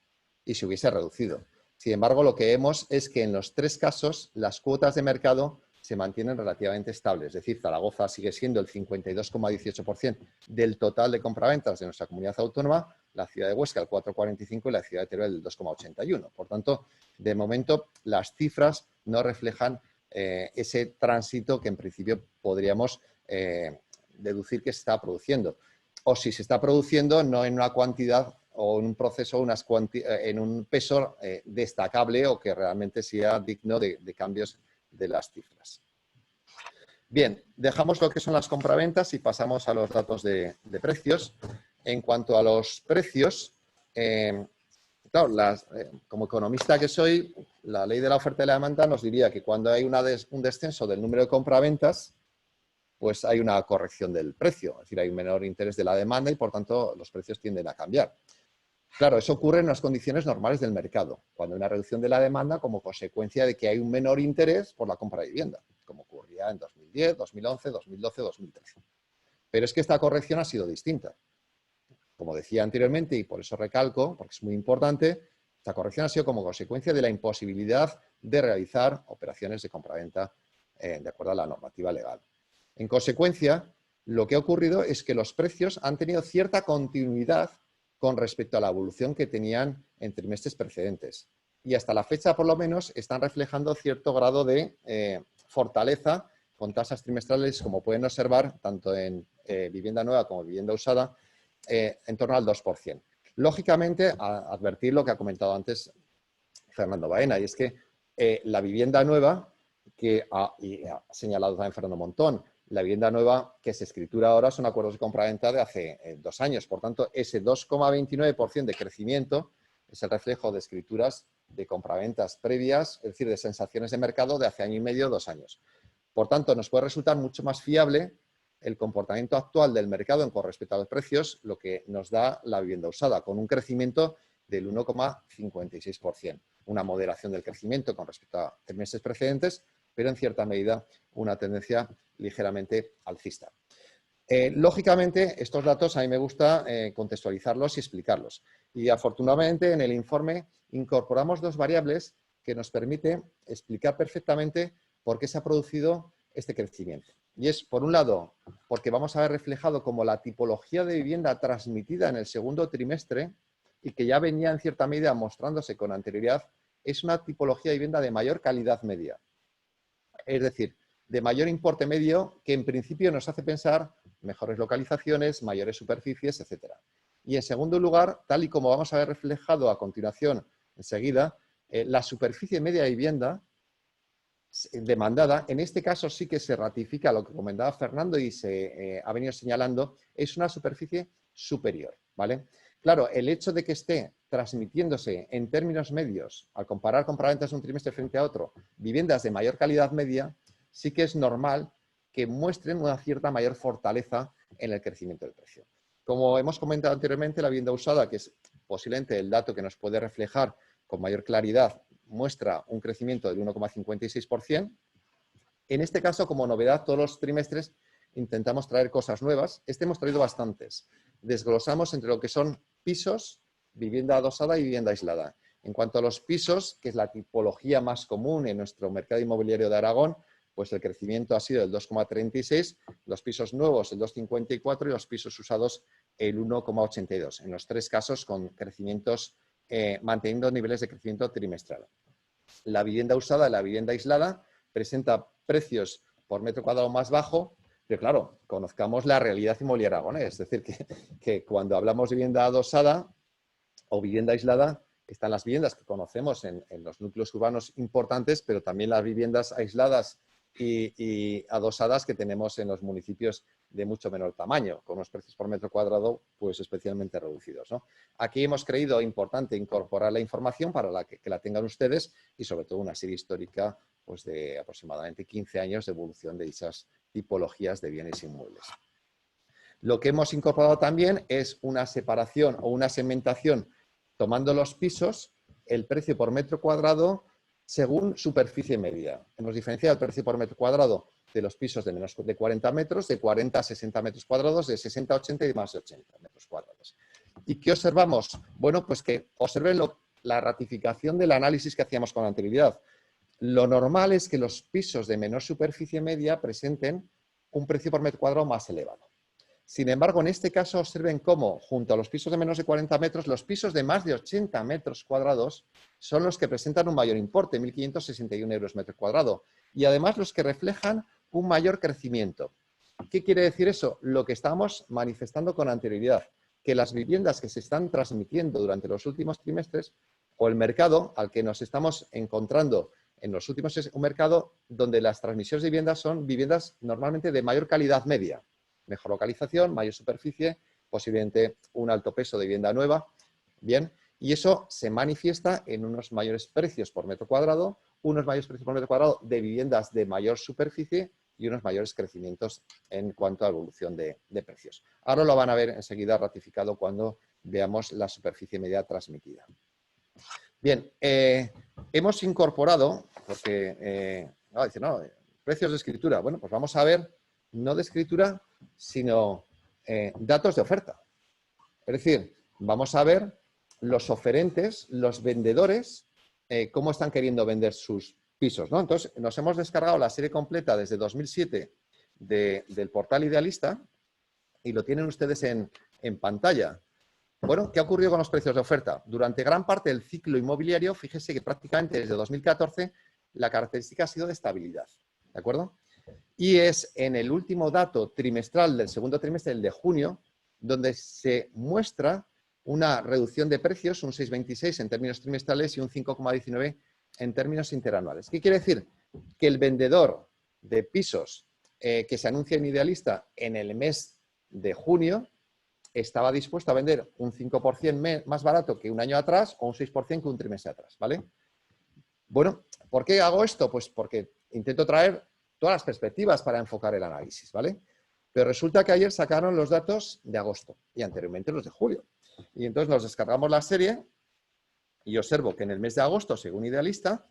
C: y se hubiese reducido. Sin embargo, lo que vemos es que en los tres casos las cuotas de mercado se mantienen relativamente estables. Es decir, Zaragoza sigue siendo el 52,18% del total de compraventas de nuestra comunidad autónoma, la ciudad de Huesca el 4,45% y la ciudad de Teruel el 2,81%. Por tanto, de momento, las cifras no reflejan ese tránsito que en principio podríamos deducir que se está produciendo. O si se está produciendo, no en una cantidad o en un proceso, en un peso destacable o que realmente sea digno de cambios de las cifras. Bien, dejamos lo que son las compraventas y pasamos a los datos de precios. En cuanto a los precios, claro, como economista que soy, la ley de la oferta y la demanda nos diría que cuando hay un descenso del número de compraventas, pues hay una corrección del precio, es decir, hay un menor interés de la demanda y por tanto los precios tienden a cambiar. Claro, eso ocurre en las condiciones normales del mercado, cuando hay una reducción de la demanda como consecuencia de que hay un menor interés por la compra de vivienda, como ocurría en 2010, 2011, 2012, 2013. Pero es que esta corrección ha sido distinta. Como decía anteriormente, y por eso recalco, porque es muy importante, esta corrección ha sido como consecuencia de la imposibilidad de realizar operaciones de compraventa de acuerdo a la normativa legal. En consecuencia, lo que ha ocurrido es que los precios han tenido cierta continuidad con respecto a la evolución que tenían en trimestres precedentes. Y hasta la fecha, por lo menos, están reflejando cierto grado de fortaleza con tasas trimestrales, como pueden observar, tanto en vivienda nueva como vivienda usada, en torno al 2%. Lógicamente, advertir lo que ha comentado antes Fernando Baena, y es que la vivienda nueva, y ha señalado también Fernando Montón, la vivienda nueva que se escritura ahora son acuerdos de compraventa de hace 2 años. Por tanto, ese 2,29% de crecimiento es el reflejo de escrituras de compraventas previas, es decir, de sensaciones de mercado de hace año y medio, 2 años. Por tanto, nos puede resultar mucho más fiable el comportamiento actual del mercado con respecto a los precios, lo que nos da la vivienda usada, con un crecimiento del 1,56%. Una moderación del crecimiento con respecto a trimestres precedentes, pero en cierta medida una tendencia ligeramente alcista. Lógicamente, estos datos a mí me gusta contextualizarlos y explicarlos. Y afortunadamente en el informe incorporamos 2 variables que nos permiten explicar perfectamente por qué se ha producido este crecimiento. Y es, por un lado, porque vamos a ver reflejado como la tipología de vivienda transmitida en el segundo trimestre y que ya venía en cierta medida mostrándose con anterioridad, es una tipología de vivienda de mayor calidad media. Es decir, de mayor importe medio que en principio nos hace pensar mejores localizaciones, mayores superficies, etc. Y en segundo lugar, tal y como vamos a ver reflejado a continuación enseguida, la superficie media de vivienda demandada, en este caso sí que se ratifica lo que comentaba Fernando y se ha venido señalando, es una superficie superior, ¿vale? Claro, el hecho de que esté transmitiéndose en términos medios, al comparar compraventas de un trimestre frente a otro, viviendas de mayor calidad media, sí que es normal que muestren una cierta mayor fortaleza en el crecimiento del precio. Como hemos comentado anteriormente, la vivienda usada, que es posiblemente el dato que nos puede reflejar con mayor claridad, muestra un crecimiento del 1,56%. En este caso, como novedad, todos los trimestres intentamos traer cosas nuevas. Hemos traído bastantes. Desglosamos entre lo que son pisos, vivienda adosada y vivienda aislada. En cuanto a los pisos, que es la tipología más común en nuestro mercado inmobiliario de Aragón, pues el crecimiento ha sido del 2,36, los pisos nuevos el 2,54 y los pisos usados el 1,82. En los 3 casos con crecimientos manteniendo niveles de crecimiento trimestral. La vivienda usada y la vivienda aislada presenta precios por metro cuadrado más bajo, pero claro, conozcamos la realidad inmobiliaria aragonesa. Es decir, que cuando hablamos de vivienda adosada o vivienda aislada, están las viviendas que conocemos en los núcleos urbanos importantes, pero también las viviendas aisladas y adosadas que tenemos en los municipios de mucho menor tamaño, con unos precios por metro cuadrado pues especialmente reducidos, ¿no? Aquí hemos creído importante incorporar la información para que la tengan ustedes y sobre todo una serie histórica pues de aproximadamente 15 años de evolución de dichas tipologías de bienes inmuebles. Lo que hemos incorporado también es una separación o una segmentación tomando los pisos, el precio por metro cuadrado según superficie media. Hemos diferenciado el precio por metro cuadrado de los pisos de menos de 40 metros, de 40 a 60 metros cuadrados, de 60 a 80 y de más de 80 metros cuadrados. ¿Y qué observamos? Bueno, pues que observen la ratificación del análisis que hacíamos con anterioridad. Lo normal es que los pisos de menor superficie media presenten un precio por metro cuadrado más elevado. Sin embargo, en este caso observen cómo, junto a los pisos de menos de 40 metros, los pisos de más de 80 metros cuadrados son los que presentan un mayor importe, 1.561 euros metro cuadrado, y además los que reflejan un mayor crecimiento. ¿Qué quiere decir eso? Lo que estábamos manifestando con anterioridad, que las viviendas que se están transmitiendo durante los últimos trimestres o el mercado al que nos estamos encontrando en los últimos es un mercado donde las transmisiones de viviendas son viviendas normalmente de mayor calidad media. Mejor localización, mayor superficie, posiblemente un alto peso de vivienda nueva. Bien, y eso se manifiesta en unos mayores precios por metro cuadrado, unos mayores precios por metro cuadrado de viviendas de mayor superficie y unos mayores crecimientos en cuanto a evolución de precios. Ahora lo van a ver enseguida ratificado cuando veamos la superficie media transmitida. Bien, hemos incorporado, porque dice, no, precios de escritura. Bueno, pues vamos a ver, no de escritura, sino datos de oferta. Es decir, vamos a ver los oferentes, los vendedores, cómo están queriendo vender sus pisos, ¿no? Entonces, nos hemos descargado la serie completa desde 2007 del portal Idealista y lo tienen ustedes en pantalla. Bueno, ¿qué ha ocurrido con los precios de oferta? Durante gran parte del ciclo inmobiliario, fíjese que prácticamente desde 2014 la característica ha sido de estabilidad, ¿de acuerdo? Y es en el último dato trimestral del segundo trimestre, el de junio, donde se muestra una reducción de precios, un 6,26 en términos trimestrales y un 5,19 en términos interanuales. ¿Qué quiere decir? Que el vendedor de pisos que se anuncia en Idealista en el mes de junio estaba dispuesto a vender un 5% más barato que un año atrás o un 6% que un trimestre atrás, ¿vale? Bueno, ¿por qué hago esto? Pues porque intento traer todas las perspectivas para enfocar el análisis, ¿vale? Pero resulta que ayer sacaron los datos de agosto y anteriormente los de julio. Y entonces nos descargamos la serie y observo que en el mes de agosto, según Idealista,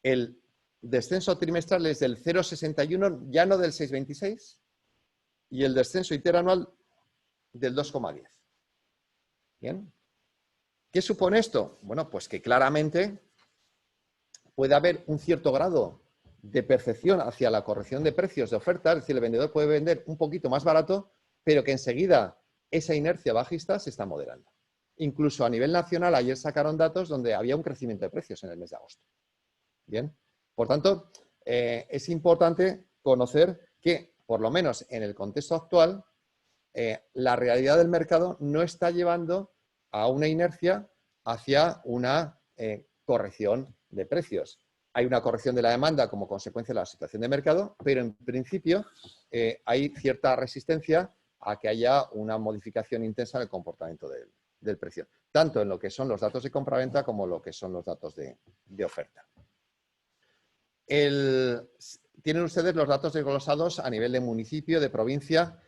C: el descenso trimestral es del 0,61, ya no del 6,26, y el descenso interanual del 2,10. ¿Bien? ¿Qué supone esto? Bueno, pues que claramente puede haber un cierto grado de percepción hacia la corrección de precios de oferta, es decir, el vendedor puede vender un poquito más barato, pero que enseguida esa inercia bajista se está moderando. Incluso a nivel nacional, ayer sacaron datos donde había un crecimiento de precios en el mes de agosto. Bien, por tanto, es importante conocer que, por lo menos en el contexto actual, la realidad del mercado no está llevando a una inercia hacia una corrección de precios. Hay una corrección de la demanda como consecuencia de la situación de mercado, pero en principio hay cierta resistencia a que haya una modificación intensa en el comportamiento del precio, tanto en lo que son los datos de compraventa como lo que son los datos de oferta. Tienen ustedes los datos desglosados a nivel de municipio, de provincia.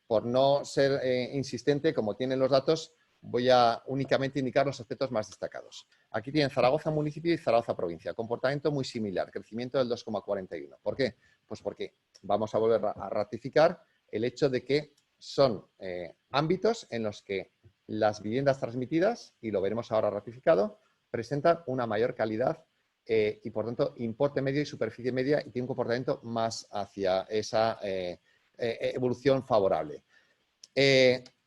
C: Por no ser insistente, como tienen los datos, voy a únicamente indicar los aspectos más destacados. Aquí tienen Zaragoza municipio y Zaragoza provincia. Comportamiento muy similar, crecimiento del 2,41. ¿Por qué? Pues porque vamos a volver a ratificar el hecho de que son ámbitos en los que las viviendas transmitidas, y lo veremos ahora ratificado, presentan una mayor calidad y, por tanto, importe medio y superficie media y tiene un comportamiento más hacia esa evolución favorable.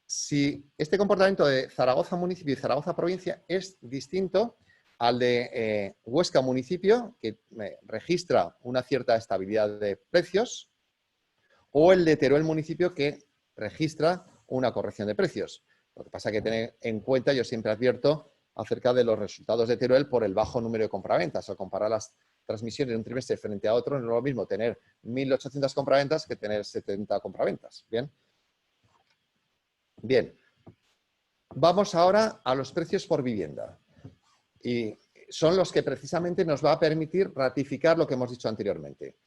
C: Si este comportamiento de Zaragoza municipio y Zaragoza provincia es distinto al de Huesca municipio, que registra una cierta estabilidad de precios, o el de Teruel municipio, que registra una corrección de precios. Lo que pasa es que tener en cuenta, yo siempre advierto acerca de los resultados de Teruel por el bajo número de compraventas. Al comparar las transmisiones de un trimestre frente a otro, no es lo mismo tener 1.800 compraventas que tener 70 compraventas. ¿Bien? Bien. Vamos ahora a los precios por vivienda. Y son los que precisamente nos va a permitir ratificar lo que hemos dicho anteriormente.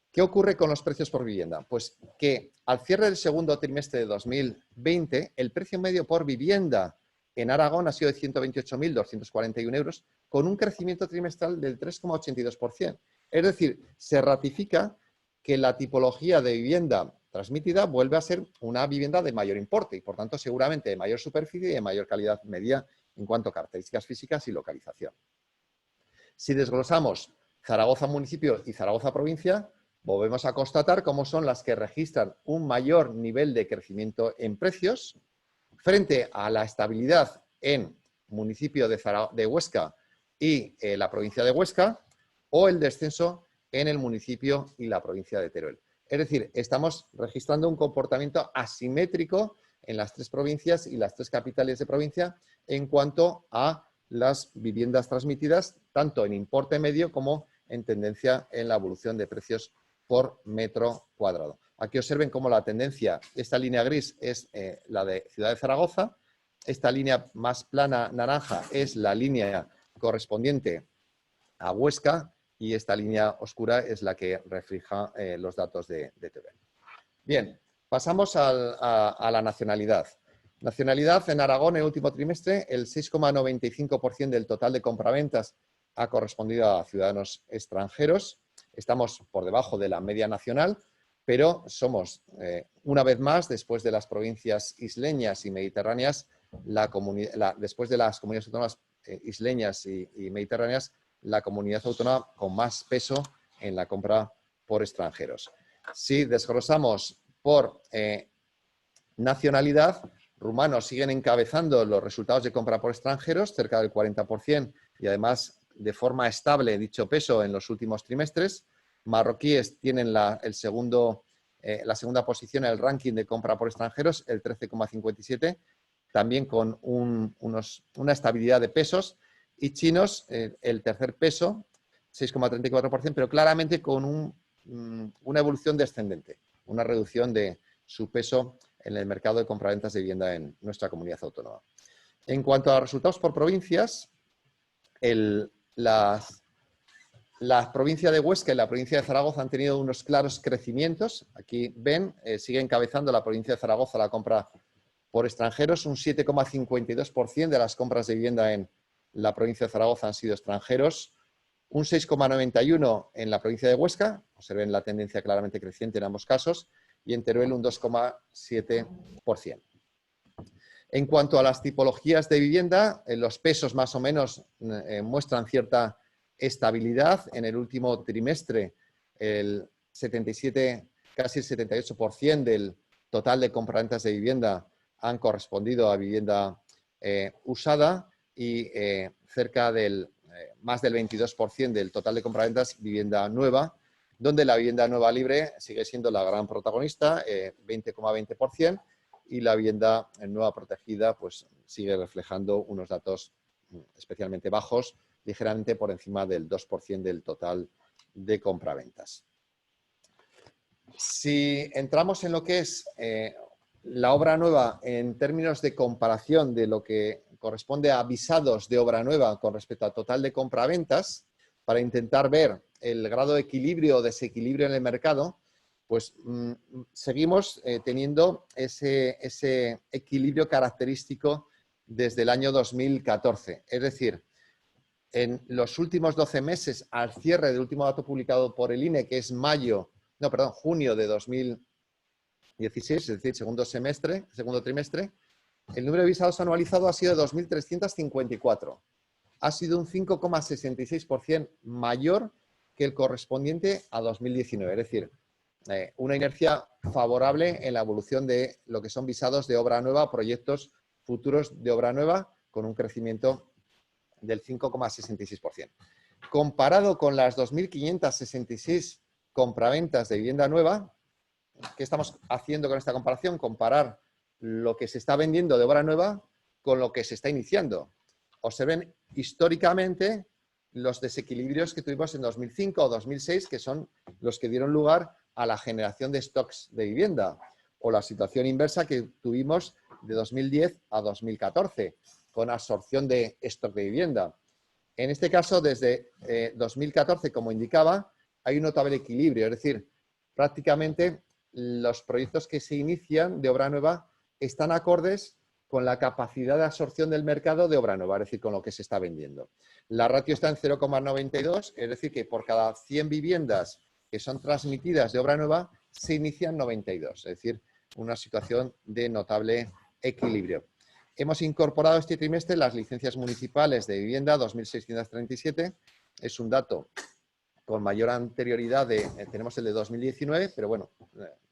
C: ¿Qué ocurre con los precios por vivienda? Pues que al cierre del segundo trimestre de 2020, el precio medio por vivienda en Aragón ha sido de 128.241 euros, con un crecimiento trimestral del 3,82%. Es decir, se ratifica que la tipología de vivienda transmitida vuelve a ser una vivienda de mayor importe y, por tanto, seguramente de mayor superficie y de mayor calidad media en cuanto a características físicas y localización. Si desglosamos Zaragoza municipio y Zaragoza provincia, volvemos a constatar cómo son las que registran un mayor nivel de crecimiento en precios frente a la estabilidad en municipio de Huesca y la provincia de Huesca, o el descenso en el municipio y la provincia de Teruel. Es decir, estamos registrando un comportamiento asimétrico en las tres provincias y las tres capitales de provincia en cuanto a las viviendas transmitidas, tanto en importe medio como en tendencia en la evolución de precios por metro cuadrado. Aquí observen cómo la tendencia, esta línea gris es la de Ciudad de Zaragoza, esta línea más plana naranja es la línea correspondiente a Huesca y esta línea oscura es la que refleja los datos de Teruel. Bien, pasamos a la nacionalidad. Nacionalidad en Aragón en el último trimestre, el 6,95% del total de compraventas ha correspondido a ciudadanos extranjeros. Estamos por debajo de la media nacional, pero somos, una vez más, después de las provincias isleñas y mediterráneas, después de las comunidades autónomas isleñas y mediterráneas, la comunidad autónoma con más peso en la compra por extranjeros. Si desglosamos por nacionalidad, rumanos siguen encabezando los resultados de compra por extranjeros, cerca del 40%, y además de forma estable dicho peso en los últimos trimestres. Marroquíes tienen la segunda posición en el ranking de compra por extranjeros, el 13,57%, también con una estabilidad de pesos, y chinos el tercer peso, 6,34%, pero claramente con una evolución descendente, una reducción de su peso en el mercado de compraventas de vivienda en nuestra comunidad autónoma. En cuanto a resultados por provincias, la provincia de Huesca y la provincia de Zaragoza han tenido unos claros crecimientos. Aquí ven, sigue encabezando la provincia de Zaragoza la compra por extranjeros. Un 7,52% de las compras de vivienda en la provincia de Zaragoza han sido extranjeros. Un 6,91% en la provincia de Huesca. Observen la tendencia claramente creciente en ambos casos. Y en Teruel un 2,7%. En cuanto a las tipologías de vivienda, los pesos más o menos muestran cierta estabilidad. En el último trimestre, el 77, casi el 78% del total de compraventas de vivienda han correspondido a vivienda usada y cerca del más del 22% del total de compraventas vivienda nueva, donde la vivienda nueva libre sigue siendo la gran protagonista, 20,20%, y la vivienda nueva protegida pues sigue reflejando unos datos especialmente bajos, ligeramente por encima del 2% del total de compraventas. Si entramos en lo que es la obra nueva en términos de comparación de lo que corresponde a visados de obra nueva con respecto al total de compraventas, para intentar ver el grado de equilibrio o desequilibrio en el mercado, pues seguimos teniendo ese equilibrio característico desde el año 2014. Es decir, en los últimos 12 meses, al cierre del último dato publicado por el INE, que es junio de 2016, es decir, segundo trimestre, el número de visados anualizado ha sido de 2.354. Ha sido un 5,66% mayor que el correspondiente a 2019. Es decir, una inercia favorable en la evolución de lo que son visados de obra nueva, proyectos futuros de obra nueva, con un crecimiento del 5,66%. Comparado con las 2.566 compraventas de vivienda nueva, ¿qué estamos haciendo con esta comparación? Comparar lo que se está vendiendo de obra nueva con lo que se está iniciando. Observen históricamente los desequilibrios que tuvimos en 2005 o 2006, que son los que dieron lugar a la generación de stocks de vivienda, o la situación inversa que tuvimos de 2010 a 2014, con absorción de stock de vivienda. En este caso, desde 2014, como indicaba, hay un notable equilibrio, es decir, prácticamente los proyectos que se inician de obra nueva están acordes con la capacidad de absorción del mercado de obra nueva, es decir, con lo que se está vendiendo. La ratio está en 0,92, es decir, que por cada 100 viviendas que son transmitidas de obra nueva, se inician 92, es decir, una situación de notable equilibrio. Hemos incorporado este trimestre las licencias municipales de vivienda, 2.637, es un dato con mayor anterioridad, tenemos el de 2019, pero bueno,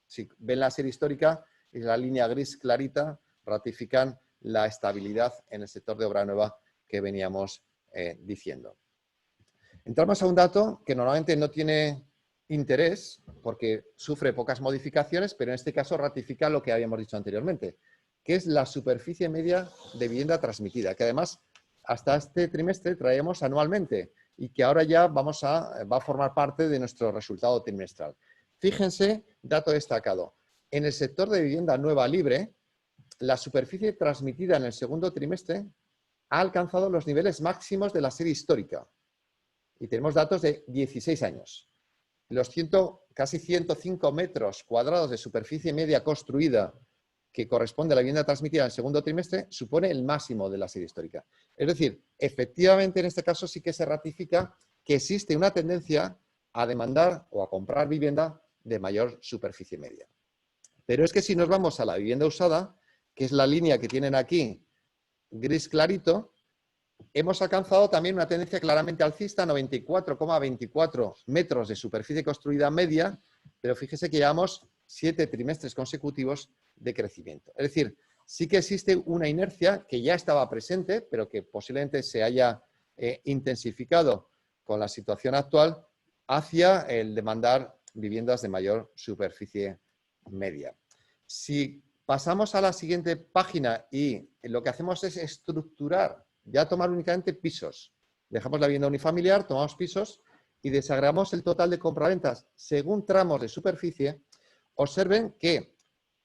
C: si ven la serie histórica, es la línea gris clarita, ratifican la estabilidad en el sector de obra nueva que veníamos diciendo. Entramos a un dato que normalmente no tiene interés porque sufre pocas modificaciones, pero en este caso ratifica lo que habíamos dicho anteriormente, que es la superficie media de vivienda transmitida, que además hasta este trimestre traemos anualmente y que ahora ya va a formar parte de nuestro resultado trimestral. Fíjense, dato destacado, en el sector de vivienda nueva libre, la superficie transmitida en el segundo trimestre ha alcanzado los niveles máximos de la serie histórica y tenemos datos de 16 años. Los casi 105 metros cuadrados de superficie media construida que corresponde a la vivienda transmitida en el segundo trimestre supone el máximo de la serie histórica. Es decir, efectivamente en este caso sí que se ratifica que existe una tendencia a demandar o a comprar vivienda de mayor superficie media. Pero es que si nos vamos a la vivienda usada, que es la línea que tienen aquí, gris clarito, hemos alcanzado también una tendencia claramente alcista, 94,24 metros de superficie construida media, pero fíjese que llevamos 7 trimestres consecutivos de crecimiento. Es decir, sí que existe una inercia que ya estaba presente, pero que posiblemente se haya intensificado con la situación actual hacia el demandar viviendas de mayor superficie media. Si pasamos a la siguiente página y lo que hacemos es estructurar, ya tomar únicamente pisos. Dejamos la vivienda unifamiliar, tomamos pisos y desagregamos el total de compraventas según tramos de superficie. Observen que,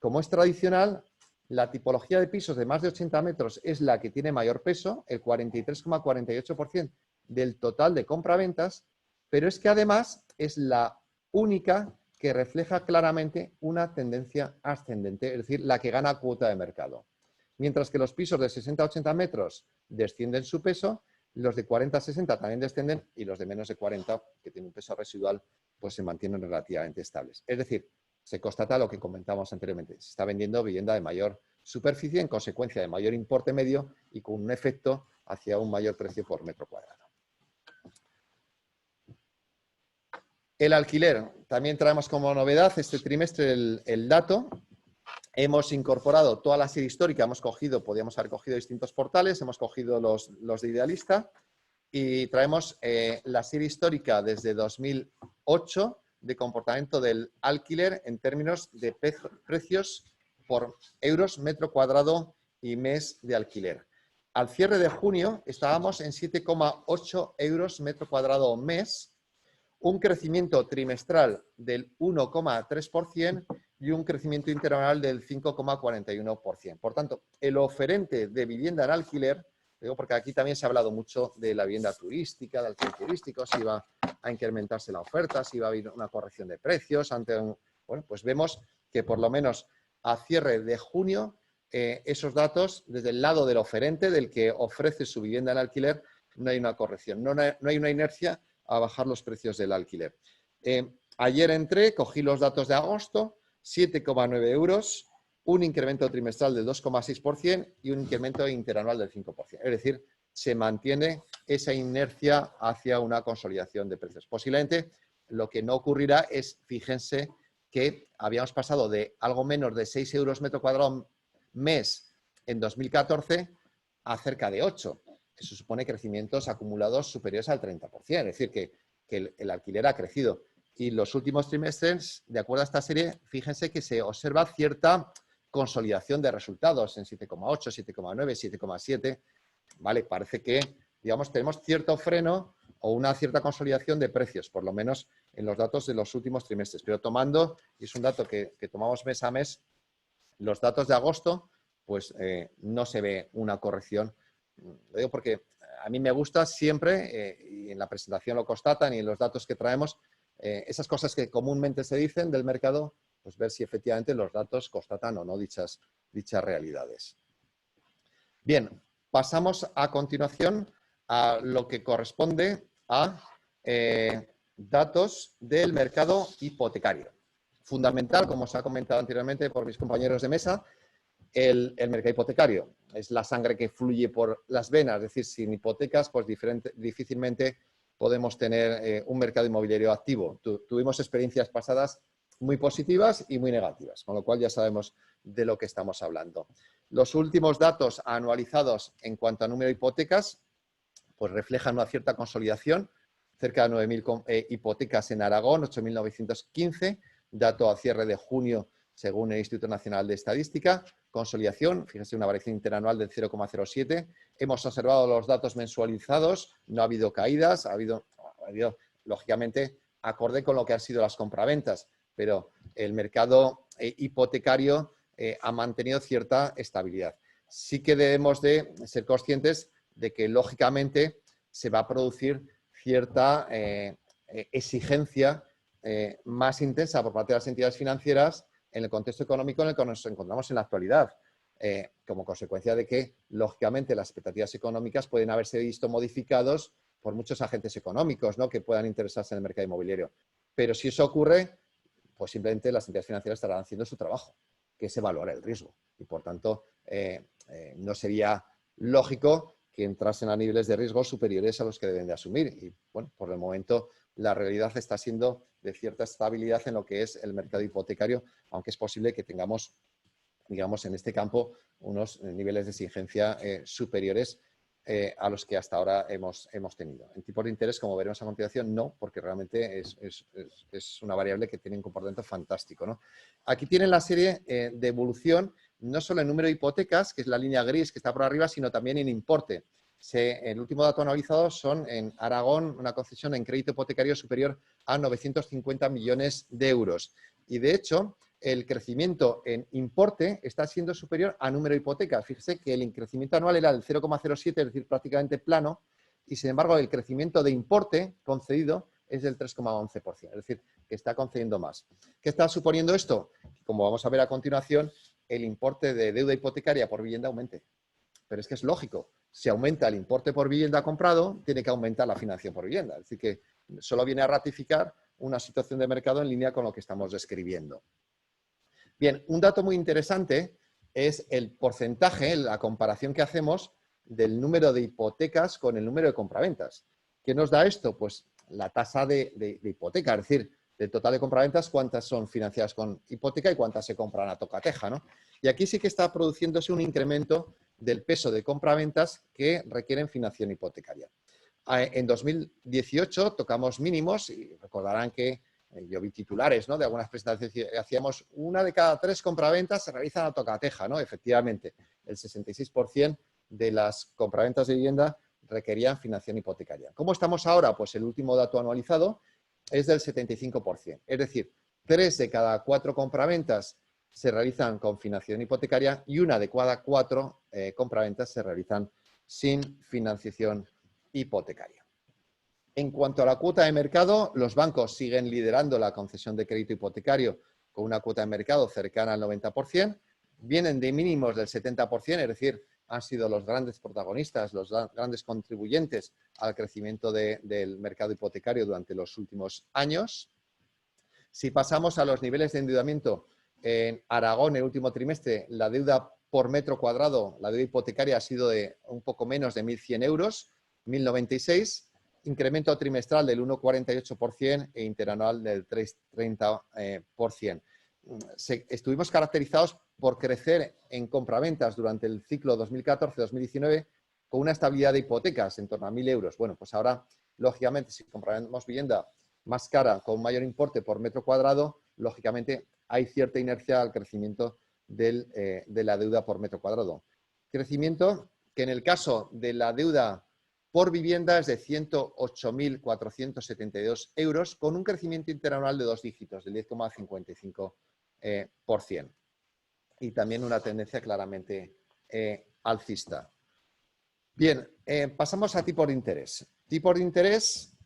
C: como es tradicional, la tipología de pisos de más de 80 metros es la que tiene mayor peso, el 43,48% del total de compraventas, pero es que además es la única que refleja claramente una tendencia ascendente, es decir, la que gana cuota de mercado. Mientras que los pisos de 60 a 80 metros descienden su peso, los de 40 a 60 también descienden y los de menos de 40, que tienen un peso residual, pues se mantienen relativamente estables. Es decir, se constata lo que comentamos anteriormente. Se está vendiendo vivienda de mayor superficie en consecuencia de mayor importe medio y con un efecto hacia un mayor precio por metro cuadrado. El alquiler. También traemos como novedad este trimestre el dato. Hemos incorporado toda la serie histórica, podíamos haber cogido distintos portales, hemos cogido los de Idealista y traemos la serie histórica desde 2008 de comportamiento del alquiler en términos de precios por euros metro cuadrado y mes de alquiler. Al cierre de junio estábamos en 7,8 euros metro cuadrado mes, un crecimiento trimestral del 1,3% y un crecimiento interanual del 5,41%. Por tanto, el oferente de vivienda en alquiler, digo porque aquí también se ha hablado mucho de la vivienda turística, del alquiler turístico, si iba a incrementarse la oferta, si iba a haber una corrección de precios. Bueno, pues vemos que por lo menos a cierre de junio, esos datos, desde el lado del oferente, del que ofrece su vivienda en alquiler, no hay una corrección, no hay una inercia a bajar los precios del alquiler. Ayer entré, cogí los datos de agosto, 7,9 euros, un incremento trimestral del 2,6% y un incremento interanual del 5%. Es decir, se mantiene esa inercia hacia una consolidación de precios. Posiblemente lo que no ocurrirá es, fíjense, que habíamos pasado de algo menos de 6 euros metro cuadrado mes en 2014 a cerca de 8. Eso supone crecimientos acumulados superiores al 30%. Es decir, que el alquiler ha crecido. Y los últimos trimestres, de acuerdo a esta serie, fíjense que se observa cierta consolidación de resultados en 7,8, 7,9, 7,7. Vale, parece que, digamos, tenemos cierto freno o una cierta consolidación de precios, por lo menos en los datos de los últimos trimestres. Pero tomando, y es un dato que tomamos mes a mes, los datos de agosto, pues no se ve una corrección. Lo digo porque a mí me gusta siempre, y en la presentación lo constatan y en los datos que traemos, esas cosas que comúnmente se dicen del mercado, pues ver si efectivamente los datos constatan o no dichas realidades. Bien, pasamos a continuación a lo que corresponde a datos del mercado hipotecario. Fundamental, como se ha comentado anteriormente por mis compañeros de mesa, el mercado hipotecario. Es la sangre que fluye por las venas, es decir, sin hipotecas, pues difícilmente podemos tener un mercado inmobiliario activo. Tuvimos experiencias pasadas muy positivas y muy negativas, con lo cual ya sabemos de lo que estamos hablando. Los últimos datos anualizados en cuanto a número de hipotecas, pues reflejan una cierta consolidación, cerca de 9.000 hipotecas en Aragón, 8.915, dato a cierre de junio según el Instituto Nacional de Estadística. Consolidación, fíjense, una variación interanual del 0,07. Hemos observado los datos mensualizados, no ha habido caídas, ha habido lógicamente, acorde con lo que han sido las compraventas, pero el mercado hipotecario ha mantenido cierta estabilidad. Sí que debemos de ser conscientes de que, lógicamente, se va a producir cierta exigencia más intensa por parte de las entidades financieras en el contexto económico en el que nos encontramos en la actualidad, como consecuencia de que, lógicamente, las expectativas económicas pueden haberse visto modificados por muchos agentes económicos, ¿no?, que puedan interesarse en el mercado inmobiliario. Pero si eso ocurre, pues simplemente las entidades financieras estarán haciendo su trabajo, que es evaluar el riesgo. Y, por tanto, no sería lógico que entrasen a niveles de riesgo superiores a los que deben de asumir. Y, bueno, por el momento la realidad está siendo de cierta estabilidad en lo que es el mercado hipotecario, aunque es posible que tengamos, digamos, en este campo unos niveles de exigencia superiores a los que hasta ahora hemos tenido. En tipos de interés, como veremos a continuación, no, porque realmente es una variable que tiene un comportamiento fantástico, ¿no? Aquí tienen la serie de evolución, no solo en número de hipotecas, que es la línea gris que está por arriba, sino también en importe. El último dato analizado son en Aragón una concesión en crédito hipotecario superior a 950 millones de euros. Y, de hecho, el crecimiento en importe está siendo superior a número de hipotecas. Fíjese que el crecimiento anual era del 0,07, es decir, prácticamente plano, y sin embargo el crecimiento de importe concedido es del 3,11%, es decir, que está concediendo más. ¿Qué está suponiendo esto? Como vamos a ver a continuación, el importe de deuda hipotecaria por vivienda aumente. Pero es que es lógico, si aumenta el importe por vivienda comprado, tiene que aumentar la financiación por vivienda. Es decir, que solo viene a ratificar una situación de mercado en línea con lo que estamos describiendo. Bien, un dato muy interesante es el porcentaje, la comparación que hacemos del número de hipotecas con el número de compraventas. ¿Qué nos da esto? Pues la tasa de hipoteca, es decir, del total de compraventas, cuántas son financiadas con hipoteca y cuántas se compran a tocateja, ¿no? Y aquí sí que está produciéndose un incremento del peso de compraventas que requieren financiación hipotecaria. En 2018 tocamos mínimos y recordarán que yo vi titulares, ¿no?, de algunas presentaciones que hacíamos, 1 de cada 3 compraventas se realizan a tocateja, ¿no? Efectivamente, el 66% de las compraventas de vivienda requerían financiación hipotecaria. ¿Cómo estamos ahora? Pues el último dato anualizado es del 75%. Es decir, 3 de cada 4 compraventas se realizan con financiación hipotecaria y 1 de cada 4 compraventas se realizan sin financiación hipotecaria. En cuanto a la cuota de mercado, los bancos siguen liderando la concesión de crédito hipotecario con una cuota de mercado cercana al 90%, vienen de mínimos del 70%, es decir, han sido los grandes protagonistas, los grandes contribuyentes al crecimiento del mercado hipotecario durante los últimos años. Si pasamos a los niveles de endeudamiento, en Aragón, el último trimestre, la deuda por metro cuadrado, la deuda hipotecaria ha sido de un poco menos de 1.100 euros, 1.096, incremento trimestral del 1,48% e interanual del 3,30%. Estuvimos caracterizados por crecer en compraventas durante el ciclo 2014-2019 con una estabilidad de hipotecas en torno a 1.000 euros. Bueno, pues ahora, lógicamente, si compramos vivienda más cara con mayor importe por metro cuadrado, lógicamente hay cierta inercia al crecimiento de la deuda por metro cuadrado. Crecimiento que en el caso de la deuda por vivienda es de 108.472 euros, con un crecimiento interanual de 2 dígitos, del 10,55%. Y también una tendencia claramente alcista. Bien, pasamos a tipos de interés. Tipos de interés,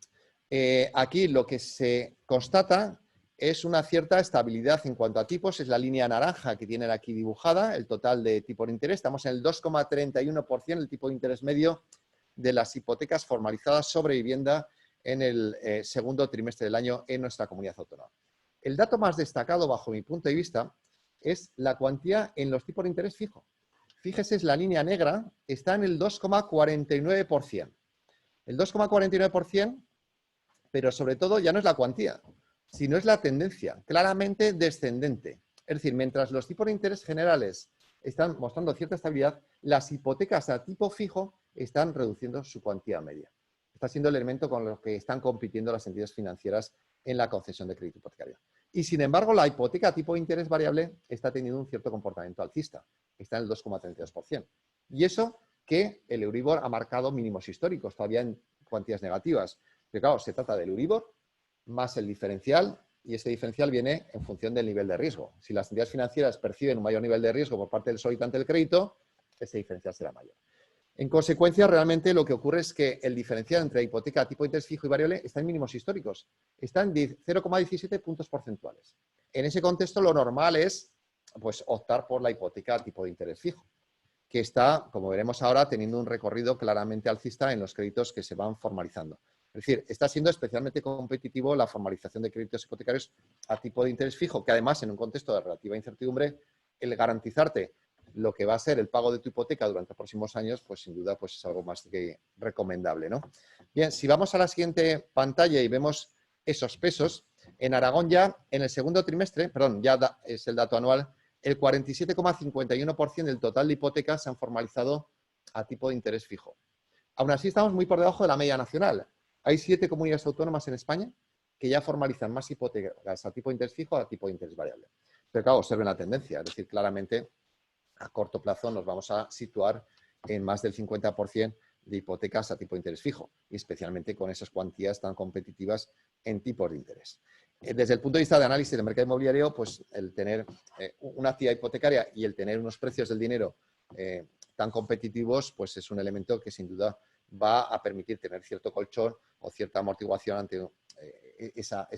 C: aquí lo que se constata es una cierta estabilidad en cuanto a tipos, es la línea naranja que tienen aquí dibujada, el total de tipos de interés. Estamos en el 2,31%, el tipo de interés medio de las hipotecas formalizadas sobre vivienda en el segundo trimestre del año en nuestra comunidad autónoma. El dato más destacado, bajo mi punto de vista, es la cuantía en los tipos de interés fijo. Fíjese, es la línea negra, está en el 2,49%. El 2,49%, pero sobre todo ya no es la cuantía, sino es la tendencia, claramente descendente. Es decir, mientras los tipos de interés generales están mostrando cierta estabilidad, las hipotecas a tipo fijo están reduciendo su cuantía media. Está siendo el elemento con el que están compitiendo las entidades financieras en la concesión de crédito hipotecario. Y sin embargo, la hipoteca a tipo de interés variable está teniendo un cierto comportamiento alcista. Está en el 2,32%. Y eso que el Euribor ha marcado mínimos históricos, todavía en cuantías negativas. Pero claro, se trata del Euribor más el diferencial, y ese diferencial viene en función del nivel de riesgo. Si las entidades financieras perciben un mayor nivel de riesgo por parte del solicitante del crédito, ese diferencial será mayor. En consecuencia, realmente lo que ocurre es que el diferencial entre hipoteca, tipo de interés fijo y variable está en mínimos históricos. Está en 0,17 puntos porcentuales. En ese contexto, lo normal es pues, optar por la hipoteca tipo de interés fijo, que está, como veremos ahora, teniendo un recorrido claramente alcista en los créditos que se van formalizando. Es decir, está siendo especialmente competitivo la formalización de créditos hipotecarios a tipo de interés fijo, que además, en un contexto de relativa incertidumbre, el garantizarte lo que va a ser el pago de tu hipoteca durante los próximos años, pues sin duda pues es algo más que recomendable, ¿no? Bien, si vamos a la siguiente pantalla y vemos esos pesos, en Aragón ya en el segundo trimestre, perdón, ya es el dato anual, el 47,51% del total de hipotecas se han formalizado a tipo de interés fijo. Aún así estamos muy por debajo de la media nacional. Hay 7 comunidades autónomas en España que ya formalizan más hipotecas a tipo de interés fijo a tipo de interés variable. Pero claro, observen la tendencia, es decir, claramente a corto plazo nos vamos a situar en más del 50% de hipotecas a tipo de interés fijo, y especialmente con esas cuantías tan competitivas en tipos de interés. Desde el punto de vista de análisis del mercado inmobiliario, pues el tener una actividad hipotecaria y el tener unos precios del dinero tan competitivos, pues es un elemento que sin duda va a permitir tener cierto colchón o cierta amortiguación ante ese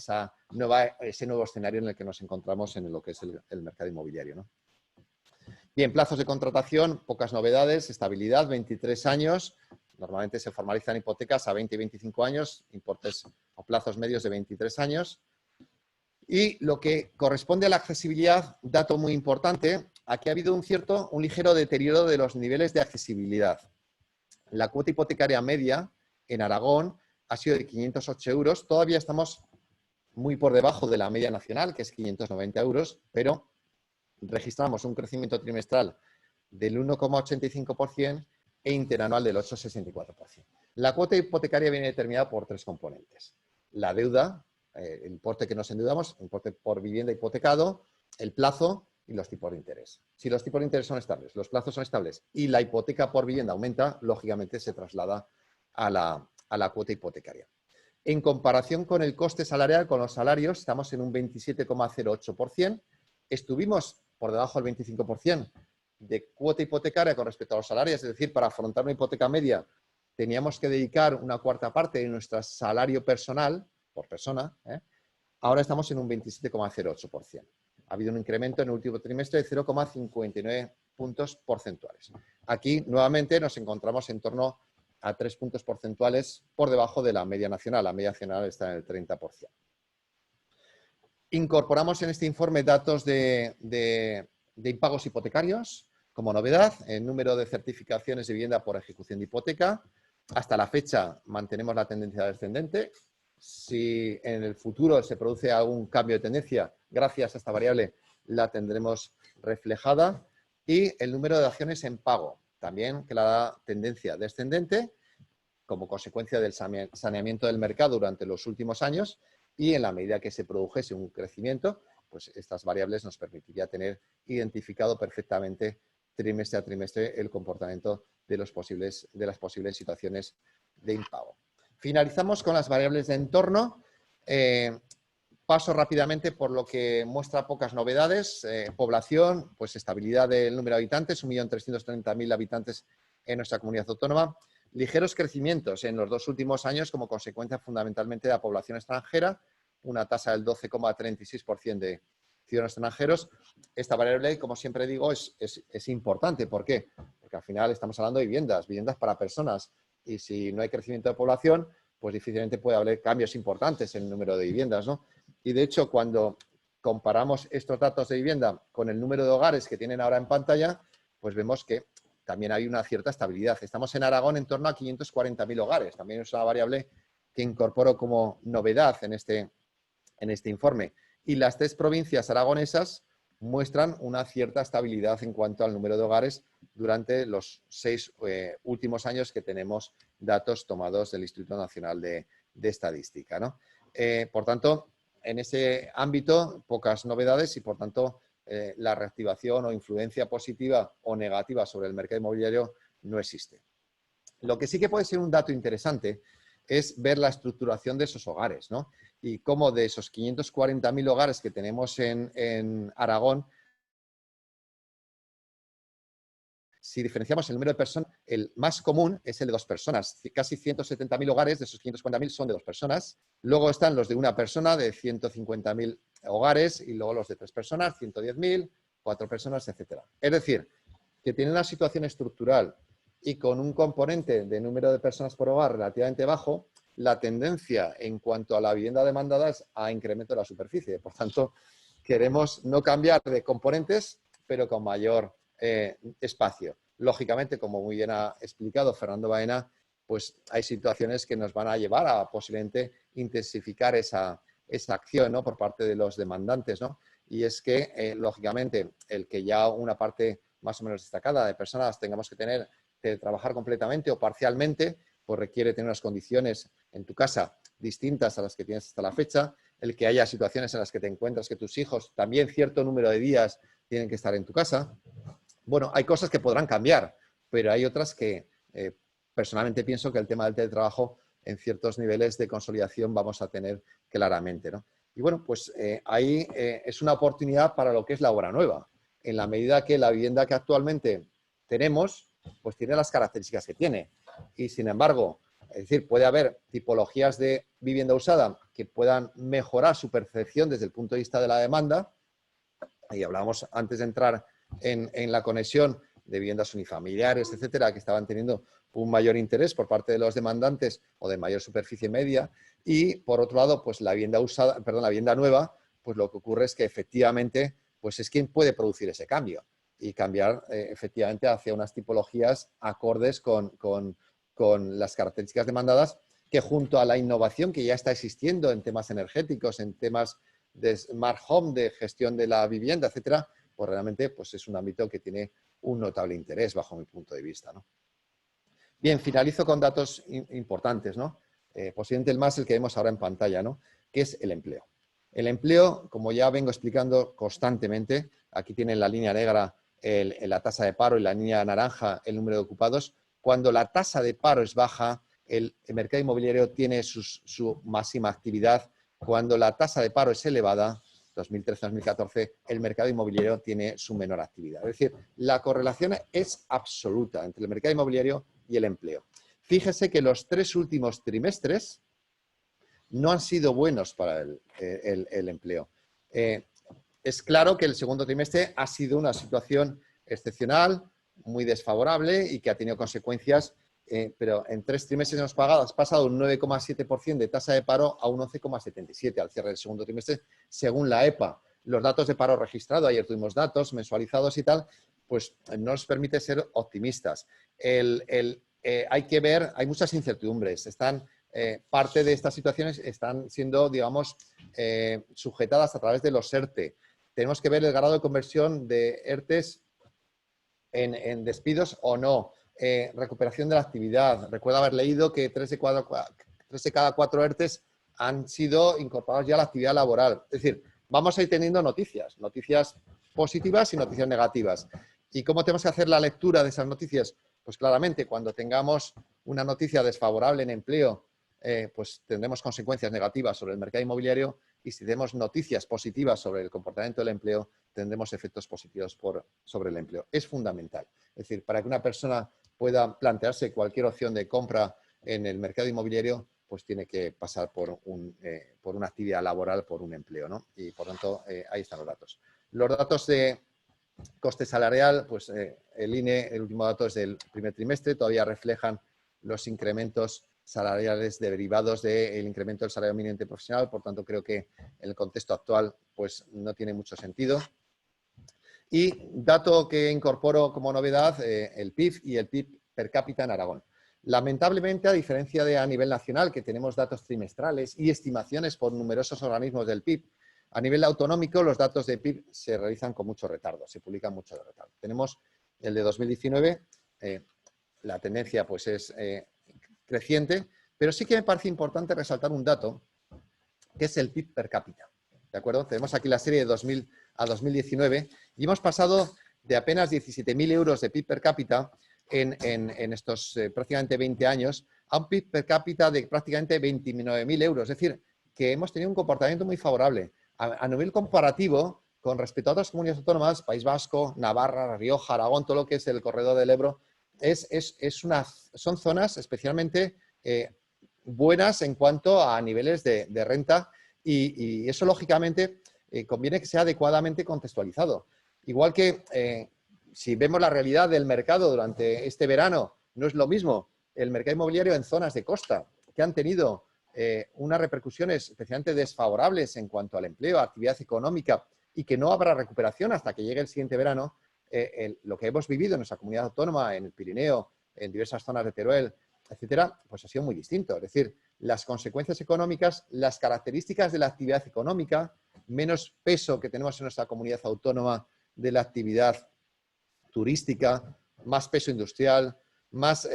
C: nuevo escenario en el que nos encontramos en lo que es el mercado inmobiliario, ¿no? Bien, plazos de contratación, pocas novedades, estabilidad, 23 años. Normalmente se formalizan hipotecas a 20 y 25 años, importes o plazos medios de 23 años. Y lo que corresponde a la accesibilidad, dato muy importante, aquí ha habido un ligero deterioro de los niveles de accesibilidad. La cuota hipotecaria media en Aragón ha sido de 508 euros. Todavía estamos muy por debajo de la media nacional, que es 590 euros, pero registramos un crecimiento trimestral del 1,85% e interanual del 8,64%. La cuota hipotecaria viene determinada por 3 componentes. La deuda, el importe que nos endeudamos, importe por vivienda hipotecado, el plazo y los tipos de interés. Si los tipos de interés son estables, los plazos son estables y la hipoteca por vivienda aumenta, lógicamente se traslada a la cuota hipotecaria. En comparación con el coste salarial, con los salarios, estamos en un 27,08%. Estuvimos por debajo del 25% de cuota hipotecaria con respecto a los salarios, es decir, para afrontar una hipoteca media teníamos que dedicar una cuarta parte de nuestro salario personal, por persona, ahora estamos en un 27,08%. Ha habido un incremento en el último trimestre de 0,59 puntos porcentuales. Aquí, nuevamente, nos encontramos en torno a 3 puntos porcentuales por debajo de la media nacional. La media nacional está en el 30%. Incorporamos en este informe datos de impagos hipotecarios. Como novedad, el número de certificaciones de vivienda por ejecución de hipoteca. Hasta la fecha mantenemos la tendencia descendente. Si en el futuro se produce algún cambio de tendencia, gracias a esta variable la tendremos reflejada. Y el número de acciones en pago, también clara tendencia descendente como consecuencia del saneamiento del mercado durante los últimos años, y en la medida que se produjese un crecimiento, pues estas variables nos permitiría tener identificado perfectamente trimestre a trimestre el comportamiento de las posibles situaciones de impago. Finalizamos con las variables de entorno. Paso rápidamente por lo que muestra pocas novedades. Población, pues estabilidad del número de habitantes, 1.330.000 habitantes en nuestra comunidad autónoma. Ligeros crecimientos en los 2 últimos años como consecuencia fundamentalmente de la población extranjera, una tasa del 12,36% de ciudadanos extranjeros. Esta variable, como siempre digo, es importante. ¿Por qué? Porque al final estamos hablando de viviendas para personas, y si no hay crecimiento de población, pues difícilmente puede haber cambios importantes en el número de viviendas, ¿no? Y de hecho, cuando comparamos estos datos de vivienda con el número de hogares que tienen ahora en pantalla, pues vemos que también hay una cierta estabilidad. Estamos en Aragón en torno a 540.000 hogares. También es una variable que incorporo como novedad en este informe. Y las 3 provincias aragonesas muestran una cierta estabilidad en cuanto al número de hogares durante los 6 últimos años que tenemos datos tomados del Instituto Nacional de Estadística, ¿no? Por tanto, en ese ámbito, pocas novedades y, por tanto, la reactivación o influencia positiva o negativa sobre el mercado inmobiliario no existe. Lo que sí que puede ser un dato interesante es ver la estructuración de esos hogares, ¿no? Y cómo de esos 540.000 hogares que tenemos en Aragón, si diferenciamos el número de personas, el más común es el de 2 personas. Casi 170.000 hogares, de esos 540.000 son de 2 personas. Luego están los de una persona, de 150.000 hogares, y luego los de 3 personas, 110.000, 4 personas, etc. Es decir, que tiene una situación estructural y con un componente de número de personas por hogar relativamente bajo, la tendencia en cuanto a la vivienda demandada es a incremento de la superficie. Por tanto, queremos no cambiar de componentes, pero con mayor espacio. Lógicamente, como muy bien ha explicado Fernando Baena, pues hay situaciones que nos van a llevar a posiblemente intensificar esa acción, ¿no?, por parte de los demandantes, ¿no? Y es que, lógicamente, el que ya una parte más o menos destacada de personas tengamos que trabajar completamente o parcialmente, pues requiere tener unas condiciones en tu casa distintas a las que tienes hasta la fecha, el que haya situaciones en las que te encuentras que tus hijos también cierto número de días tienen que estar en tu casa. Bueno, hay cosas que podrán cambiar, pero hay otras que personalmente pienso que el tema del teletrabajo en ciertos niveles de consolidación vamos a tener claramente, ¿no? Y bueno, pues ahí es una oportunidad para lo que es la obra nueva, en la medida que la vivienda que actualmente tenemos, pues tiene las características que tiene. Y sin embargo, es decir, puede haber tipologías de vivienda usada que puedan mejorar su percepción desde el punto de vista de la demanda. Y hablábamos antes de entrar en la conexión de viviendas unifamiliares, etcétera, que estaban teniendo un mayor interés por parte de los demandantes o de mayor superficie media. Y por otro lado, pues la vivienda usada, perdón, la vivienda nueva, pues lo que ocurre es que efectivamente, pues es quien puede producir ese cambio y cambiar efectivamente hacia unas tipologías acordes con las características demandadas, que junto a la innovación que ya está existiendo en temas energéticos, en temas de smart home, de gestión de la vivienda, etcétera, pues realmente pues es un ámbito que tiene un notable interés bajo mi punto de vista, ¿no? Bien, finalizo con datos importantes, ¿no? Posiblemente el más el que vemos ahora en pantalla, ¿no?, que es el empleo. El empleo, como ya vengo explicando constantemente, aquí tienen la línea negra la tasa de paro y la línea naranja el número de ocupados. Cuando la tasa de paro es baja, el mercado inmobiliario tiene su máxima actividad. Cuando la tasa de paro es elevada, 2013-2014, el mercado inmobiliario tiene su menor actividad. Es decir, la correlación es absoluta entre el mercado inmobiliario y el empleo. Fíjese que los 3 últimos trimestres no han sido buenos para el empleo. Es claro que el segundo trimestre ha sido una situación excepcional, muy desfavorable y que ha tenido consecuencias, pero en 3 trimestres hemos pasado un 9,7% de tasa de paro a un 11,77% al cierre del segundo trimestre, según la EPA. Los datos de paro registrado, ayer tuvimos datos mensualizados y tal, pues no nos permite ser optimistas. Hay que ver, hay muchas incertidumbres. Parte de estas situaciones están siendo, digamos, sujetadas a través de los ERTE. Tenemos que ver el grado de conversión de ERTEs en despidos o no. Recuperación de la actividad. Recuerdo haber leído que 3 de cada 4 ERTEs han sido incorporados ya a la actividad laboral. Es decir, vamos a ir teniendo noticias positivas y noticias negativas. ¿Y cómo tenemos que hacer la lectura de esas noticias? Pues claramente, cuando tengamos una noticia desfavorable en empleo, pues tendremos consecuencias negativas sobre el mercado inmobiliario, y si tenemos noticias positivas sobre el comportamiento del empleo, tendremos efectos positivos sobre el empleo. Es fundamental. Es decir, para que una persona pueda plantearse cualquier opción de compra en el mercado inmobiliario, pues tiene que pasar por una actividad laboral, por un empleo, ¿no? Y por tanto, ahí están los datos. Los datos de coste salarial, pues el INE, el último dato es del primer trimestre, todavía reflejan los incrementos salariales derivados del incremento del salario mínimo interprofesional. Por tanto, creo que en el contexto actual pues no tiene mucho sentido. Y dato que incorporo como novedad, el PIB y el PIB per cápita en Aragón. Lamentablemente, a diferencia de a nivel nacional, que tenemos datos trimestrales y estimaciones por numerosos organismos del PIB, a nivel autonómico los datos de PIB se realizan con mucho retardo, se publican mucho de retardo. Tenemos el de 2019, la tendencia pues es creciente, pero sí que me parece importante resaltar un dato, que es el PIB per cápita. ¿De acuerdo? Tenemos aquí la serie de 2000 a 2019 y hemos pasado de apenas 17.000 euros de PIB per cápita en estos prácticamente 20 años a un PIB per cápita de prácticamente 29.000 euros. Es decir, que hemos tenido un comportamiento muy favorable. A nivel comparativo, con respecto a otras comunidades autónomas, País Vasco, Navarra, Rioja, Aragón, todo lo que es el corredor del Ebro, son zonas especialmente buenas en cuanto a niveles de renta y eso, lógicamente, conviene que sea adecuadamente contextualizado. Igual que si vemos la realidad del mercado durante este verano, no es lo mismo el mercado inmobiliario en zonas de costa, que han tenido unas repercusiones especialmente desfavorables en cuanto al empleo, actividad económica, y que no habrá recuperación hasta que llegue el siguiente verano. Lo que hemos vivido en nuestra comunidad autónoma, en el Pirineo, en diversas zonas de Teruel, etcétera, pues ha sido muy distinto. Es decir, las consecuencias económicas, las características de la actividad económica, menos peso que tenemos en nuestra comunidad autónoma de la actividad turística, más peso industrial, más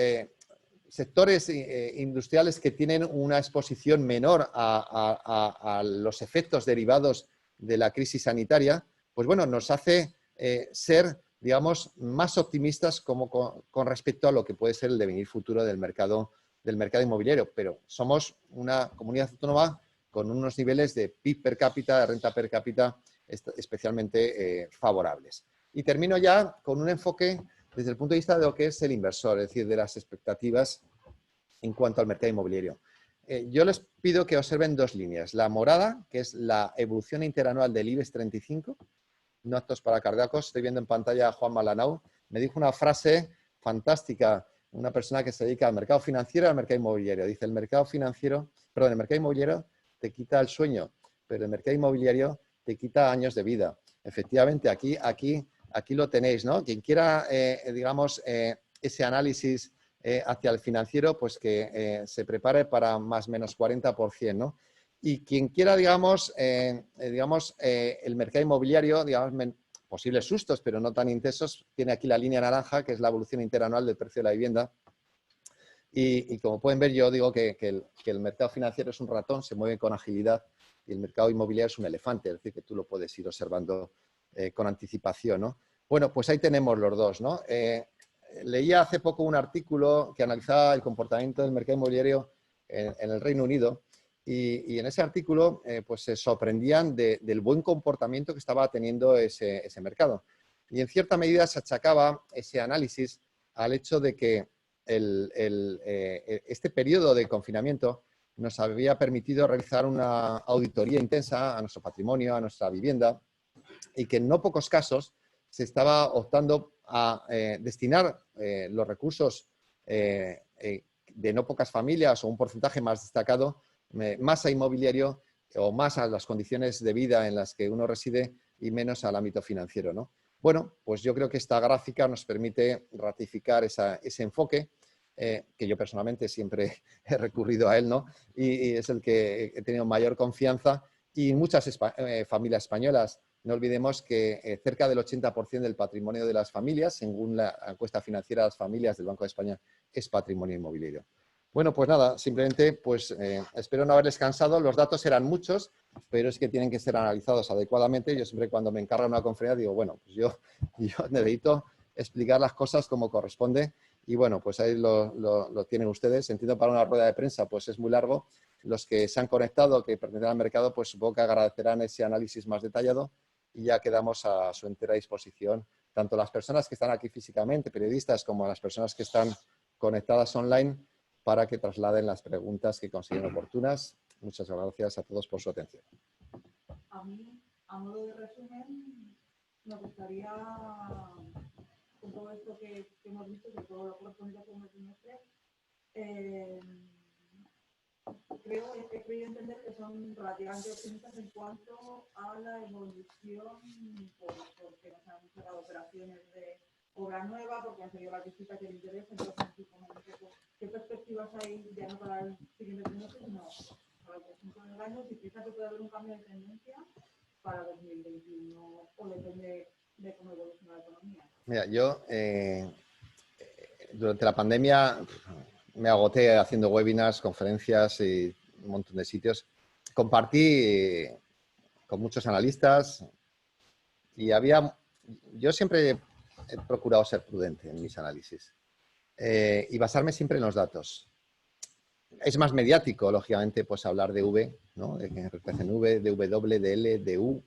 C: sectores industriales que tienen una exposición menor a los efectos derivados de la crisis sanitaria, pues bueno, nos hace ser, digamos, más optimistas con respecto a lo que puede ser el devenir futuro del mercado inmobiliario. Pero somos una comunidad autónoma con unos niveles de PIB per cápita, de renta per cápita, especialmente favorables. Y termino ya con un enfoque desde el punto de vista de lo que es el inversor, es decir, de las expectativas en cuanto al mercado inmobiliario. Yo les pido que observen dos líneas. La morada, que es la evolución interanual del IBEX 35, no aptos para cardíacos. Estoy viendo en pantalla a Juan Malanau. Me dijo una frase fantástica, una persona que se dedica al mercado financiero y al mercado inmobiliario. Dice, el mercado inmobiliario te quita el sueño, pero el mercado inmobiliario te quita años de vida. Efectivamente, aquí lo tenéis, ¿no? Quien quiera, digamos, ese análisis hacia el financiero, pues que se prepare para más o menos 40%, ¿no? Y quien quiera, digamos, el mercado inmobiliario, digamos, posibles sustos, pero no tan intensos, tiene aquí la línea naranja, que es la evolución interanual del precio de la vivienda. Y como pueden ver, yo digo que el mercado financiero es un ratón, se mueve con agilidad, y el mercado inmobiliario es un elefante, es decir, que tú lo puedes ir observando con anticipación, ¿no? Bueno, pues ahí tenemos los dos, ¿no? Leía hace poco un artículo que analizaba el comportamiento del mercado inmobiliario en el Reino Unido y en ese artículo pues se sorprendían del buen comportamiento que estaba teniendo ese mercado. Y en cierta medida se achacaba ese análisis al hecho de que este periodo de confinamiento nos había permitido realizar una auditoría intensa a nuestro patrimonio, a nuestra vivienda, y que en no pocos casos se estaba optando a destinar los recursos de no pocas familias o un porcentaje más destacado, más a inmobiliario o más a las condiciones de vida en las que uno reside y menos al ámbito financiero, ¿no? Bueno, pues yo creo que esta gráfica nos permite ratificar ese enfoque, que yo personalmente siempre he recurrido a él, ¿no? Y es el que he tenido mayor confianza, y muchas familias españolas. No olvidemos que cerca del 80% del patrimonio de las familias, según la encuesta financiera de las familias del Banco de España, es patrimonio inmobiliario. Bueno, pues nada, simplemente pues espero no haberles cansado. Los datos eran muchos, pero es que tienen que ser analizados adecuadamente. Yo siempre, cuando me encargo una conferencia, digo, bueno, pues yo necesito explicar las cosas como corresponde. Y bueno, pues ahí lo tienen ustedes. Entiendo, para una rueda de prensa pues es muy largo. Los que se han conectado, que pertenecen al mercado, pues supongo que agradecerán ese análisis más detallado, y ya quedamos a su entera disposición, tanto las personas que están aquí físicamente, periodistas, como las personas que están conectadas online, para que trasladen las preguntas que consideren oportunas. Muchas gracias a todos por su atención.
D: A mí, a modo de resumen, me gustaría, con todo esto que hemos visto, sobre todo la correspondencia con el trimestre, creo que he podido entender que son relativamente optimistas en cuanto a la evolución, porque nos han cerrado operaciones de obra nueva, porque han seguido las visitas y el interés. Entonces, ¿qué perspectivas hay ya no para el siguiente trimestre, sino para el conjunto del año? Si piensa que puede haber un cambio de tendencia para 2021, o depende de cómo evoluciona la economía.
C: Mira, yo durante la pandemia me agoté haciendo webinars, conferencias y un montón de sitios. Compartí con muchos analistas y yo siempre he procurado ser prudente en mis análisis y basarme siempre en los datos. Es más mediático, lógicamente, pues hablar de V, ¿no? De que representa V, de W, de L, de U,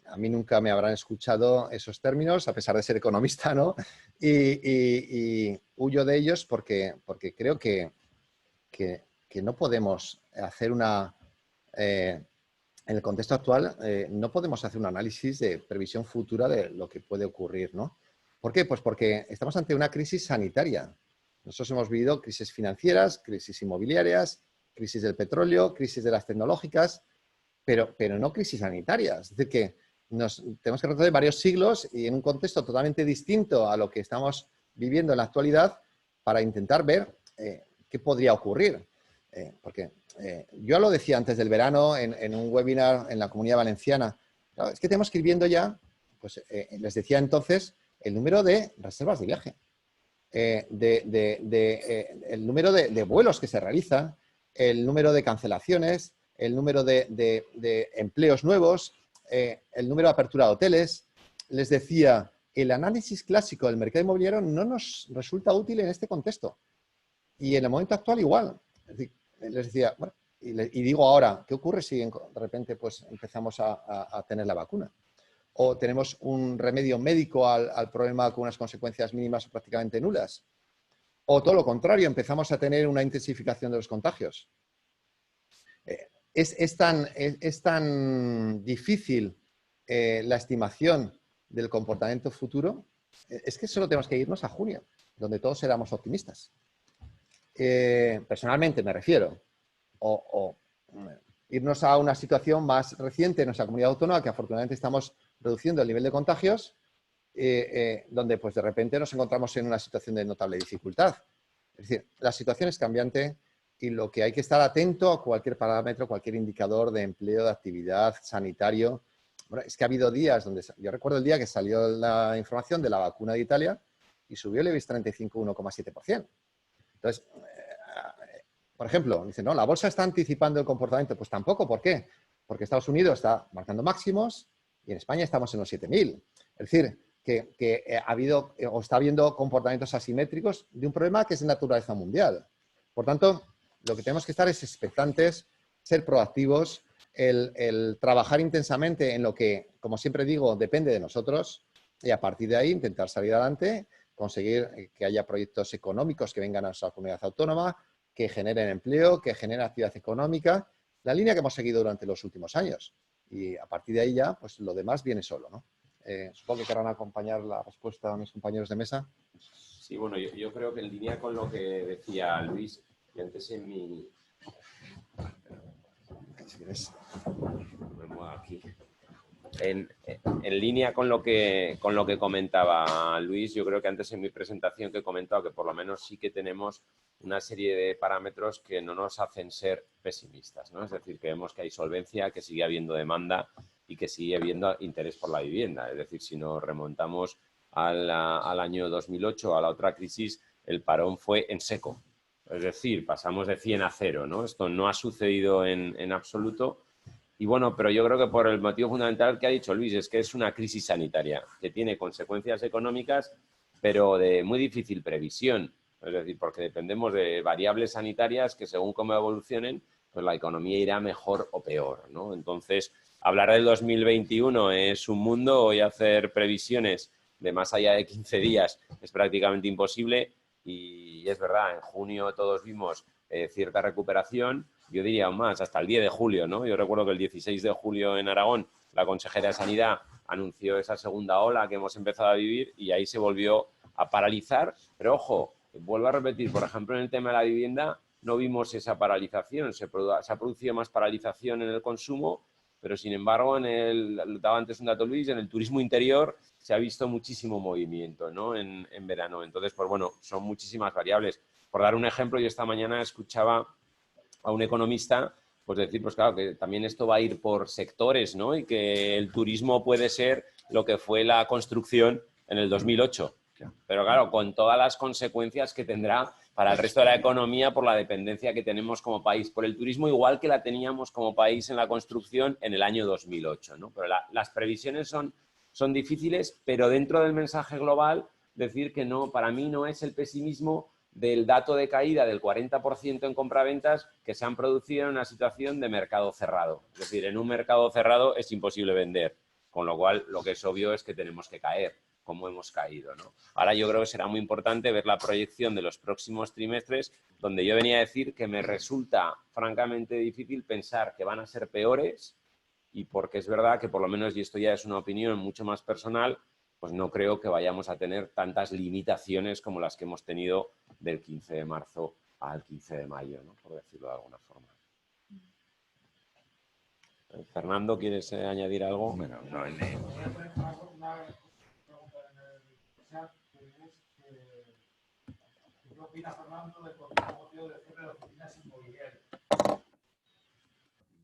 C: a mí nunca me habrán escuchado esos términos, a pesar de ser economista, ¿no? Y huyo de ellos porque creo que no podemos hacer en el contexto actual, no podemos hacer un análisis de previsión futura de lo que puede ocurrir, ¿no? ¿Por qué? Pues porque estamos ante una crisis sanitaria. Nosotros hemos vivido crisis financieras, crisis inmobiliarias, crisis del petróleo, crisis de las tecnológicas, pero no crisis sanitarias. Es decir, que tenemos que retroceder varios siglos y en un contexto totalmente distinto a lo que estamos viviendo en la actualidad para intentar ver qué podría ocurrir. Porque yo lo decía antes del verano en un webinar en la Comunidad Valenciana. Claro, es que tenemos que ir viendo ya, pues les decía entonces, el número de reservas de viaje, el número de vuelos que se realizan, el número de cancelaciones, el número de empleos nuevos, el número de apertura de hoteles. Les decía, el análisis clásico del mercado inmobiliario no nos resulta útil en este contexto. Y en el momento actual igual. Es decir, les decía, bueno, y digo ahora, ¿qué ocurre si de repente pues, empezamos a tener la vacuna? O tenemos un remedio médico al problema con unas consecuencias mínimas o prácticamente nulas. O todo lo contrario, empezamos a tener una intensificación de los contagios. Es tan difícil la estimación del comportamiento futuro, es que solo tenemos que irnos a junio, donde todos éramos optimistas. Personalmente me refiero. O irnos a una situación más reciente en nuestra comunidad autónoma, que afortunadamente estamos reduciendo el nivel de contagios, donde pues de repente nos encontramos en una situación de notable dificultad. Es decir, la situación es cambiante y lo que hay que estar atento a cualquier parámetro, cualquier indicador de empleo, de actividad, sanitario. Bueno, es que ha habido días donde, yo recuerdo el día que salió la información de la vacuna de Italia y subió el IBEX 35 1,7%. Entonces, por ejemplo, dicen, no, la bolsa está anticipando el comportamiento. Pues tampoco, ¿por qué? Porque Estados Unidos está marcando máximos y en España estamos en los 7.000. Es decir, que ha habido o está habiendo comportamientos asimétricos de un problema que es de naturaleza mundial. Por tanto, lo que tenemos que estar es expectantes, ser proactivos, el trabajar intensamente en lo que, como siempre digo, depende de nosotros y a partir de ahí intentar salir adelante, conseguir que haya proyectos económicos que vengan a nuestra comunidad autónoma, que generen empleo, que generen actividad económica, la línea que hemos seguido durante los últimos años. Y a partir de ahí ya, pues lo demás viene solo, ¿no? Supongo que querrán acompañar la respuesta a mis compañeros de mesa.
A: Sí, bueno, yo creo que en línea con lo que decía Luis, y antes en mi... Me muevo aquí. En línea con lo que comentaba Luis, yo creo que antes en mi presentación que he comentado que por lo menos sí que tenemos una serie de parámetros que no nos hacen ser pesimistas, ¿no? Es decir, que vemos que hay solvencia, que sigue habiendo demanda y que sigue habiendo interés por la vivienda. Es decir, si nos remontamos al año 2008, a la otra crisis, el parón fue en seco. Es decir, pasamos de 100 a 0, ¿no? Esto no ha sucedido en absoluto. Y bueno, pero yo creo que por el motivo fundamental que ha dicho Luis, es que es una crisis sanitaria que tiene consecuencias económicas, pero de muy difícil previsión. Es decir, porque dependemos de variables sanitarias que según cómo evolucionen, pues la economía irá mejor o peor, ¿no? Entonces, hablar del 2021 es un mundo, hoy hacer previsiones de más allá de 15 días es prácticamente imposible y es verdad, en junio todos vimos cierta recuperación, yo diría aún más, hasta el 10 de julio, ¿no? Yo recuerdo que el 16 de julio en Aragón la consejera de Sanidad anunció esa segunda ola que hemos empezado a vivir y ahí se volvió a paralizar, pero ojo, vuelvo a repetir, por ejemplo, en el tema de la vivienda no vimos esa paralización, se ha producido más paralización en el consumo, pero sin embargo, daba antes un dato Luis, en el turismo interior se ha visto muchísimo movimiento, ¿no? En verano. Entonces, pues bueno, son muchísimas variables. Por dar un ejemplo, yo esta mañana escuchaba a un economista pues decir, pues claro, que también esto va a ir por sectores, ¿no? Y que el turismo puede ser lo que fue la construcción en el 2008. Pero claro, con todas las consecuencias que tendrá para el resto de la economía por la dependencia que tenemos como país por el turismo, igual que la teníamos como país en la construcción en el año 2008, ¿no? Pero las previsiones son difíciles, pero dentro del mensaje global, decir que no, para mí no es el pesimismo del dato de caída del 40% en compraventas que se han producido en una situación de mercado cerrado. Es decir, en un mercado cerrado es imposible vender. Con lo cual, lo que es obvio es que tenemos que caer, como hemos caído, ¿no? Ahora yo creo que será muy importante ver la proyección de los próximos trimestres, donde yo venía a decir que me resulta francamente difícil pensar que van a ser peores, y porque es verdad que por lo menos, y esto ya es una opinión mucho más personal, pues no creo que vayamos a tener tantas limitaciones como las que hemos tenido del 15 de marzo al 15 de mayo, ¿no? Por decirlo de alguna forma. Fernando, ¿quieres añadir algo?
B: Bueno, no,
E: Voy a poner una pregunta en el chat, que es ¿qué opina Fernando del posible motivo de cierre de oficinas inmobiliarias?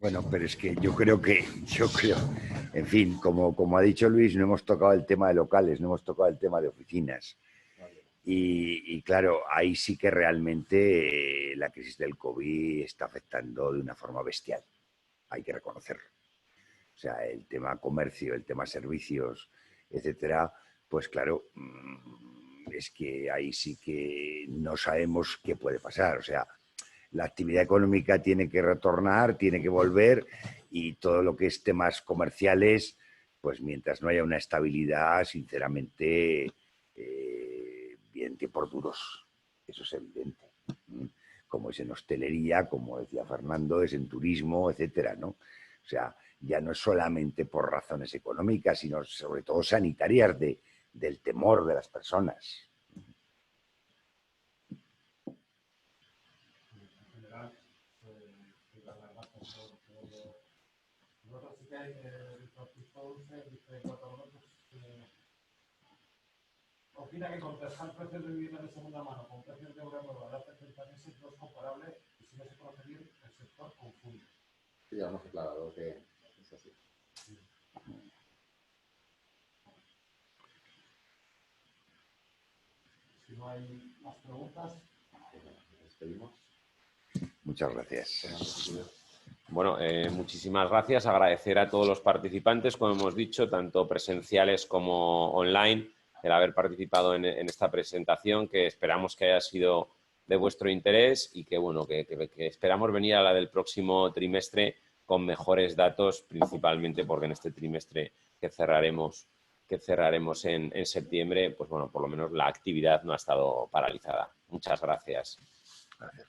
B: bueno, pero es que yo creo, en fin, como ha dicho Luis, no hemos tocado el tema de locales, no hemos tocado el tema de oficinas. Y claro, ahí sí que realmente la crisis del COVID está afectando de una forma bestial, hay que reconocerlo. O sea, el tema comercio, el tema servicios, etcétera, pues claro, es que ahí sí que no sabemos qué puede pasar. O sea, la actividad económica tiene que retornar, tiene que volver, y todo lo que es temas comerciales, pues mientras no haya una estabilidad, sinceramente, vienen tiempos duros. Eso es evidente. Como es en hostelería, como decía Fernando, es en turismo, etcétera, ¿no? O sea, ya no es solamente por razones económicas, sino sobre todo sanitarias del temor de las personas.
E: En general, la verdad, nosotros sí que hay Francisco Dulce, dice 4 minutos, opina que contrastar precios de vivienda de segunda mano con precios de obra nueva de hace 30 meses no es comparable y si no se conoce bien, el sector confunde.
C: Sí, ya hemos aclarado que es así.
E: Si no hay más preguntas,
C: Nos despedimos.
B: Muchas gracias.
A: Bueno, muchísimas gracias. Agradecer a todos los participantes, como hemos dicho, tanto presenciales como online, el haber participado en esta presentación, que esperamos que haya sido de vuestro interés y que, bueno, que esperamos venir a la del próximo trimestre con mejores datos, principalmente porque en este trimestre que cerraremos en septiembre, pues bueno, por lo menos la actividad no ha estado paralizada. Muchas gracias.
B: Gracias.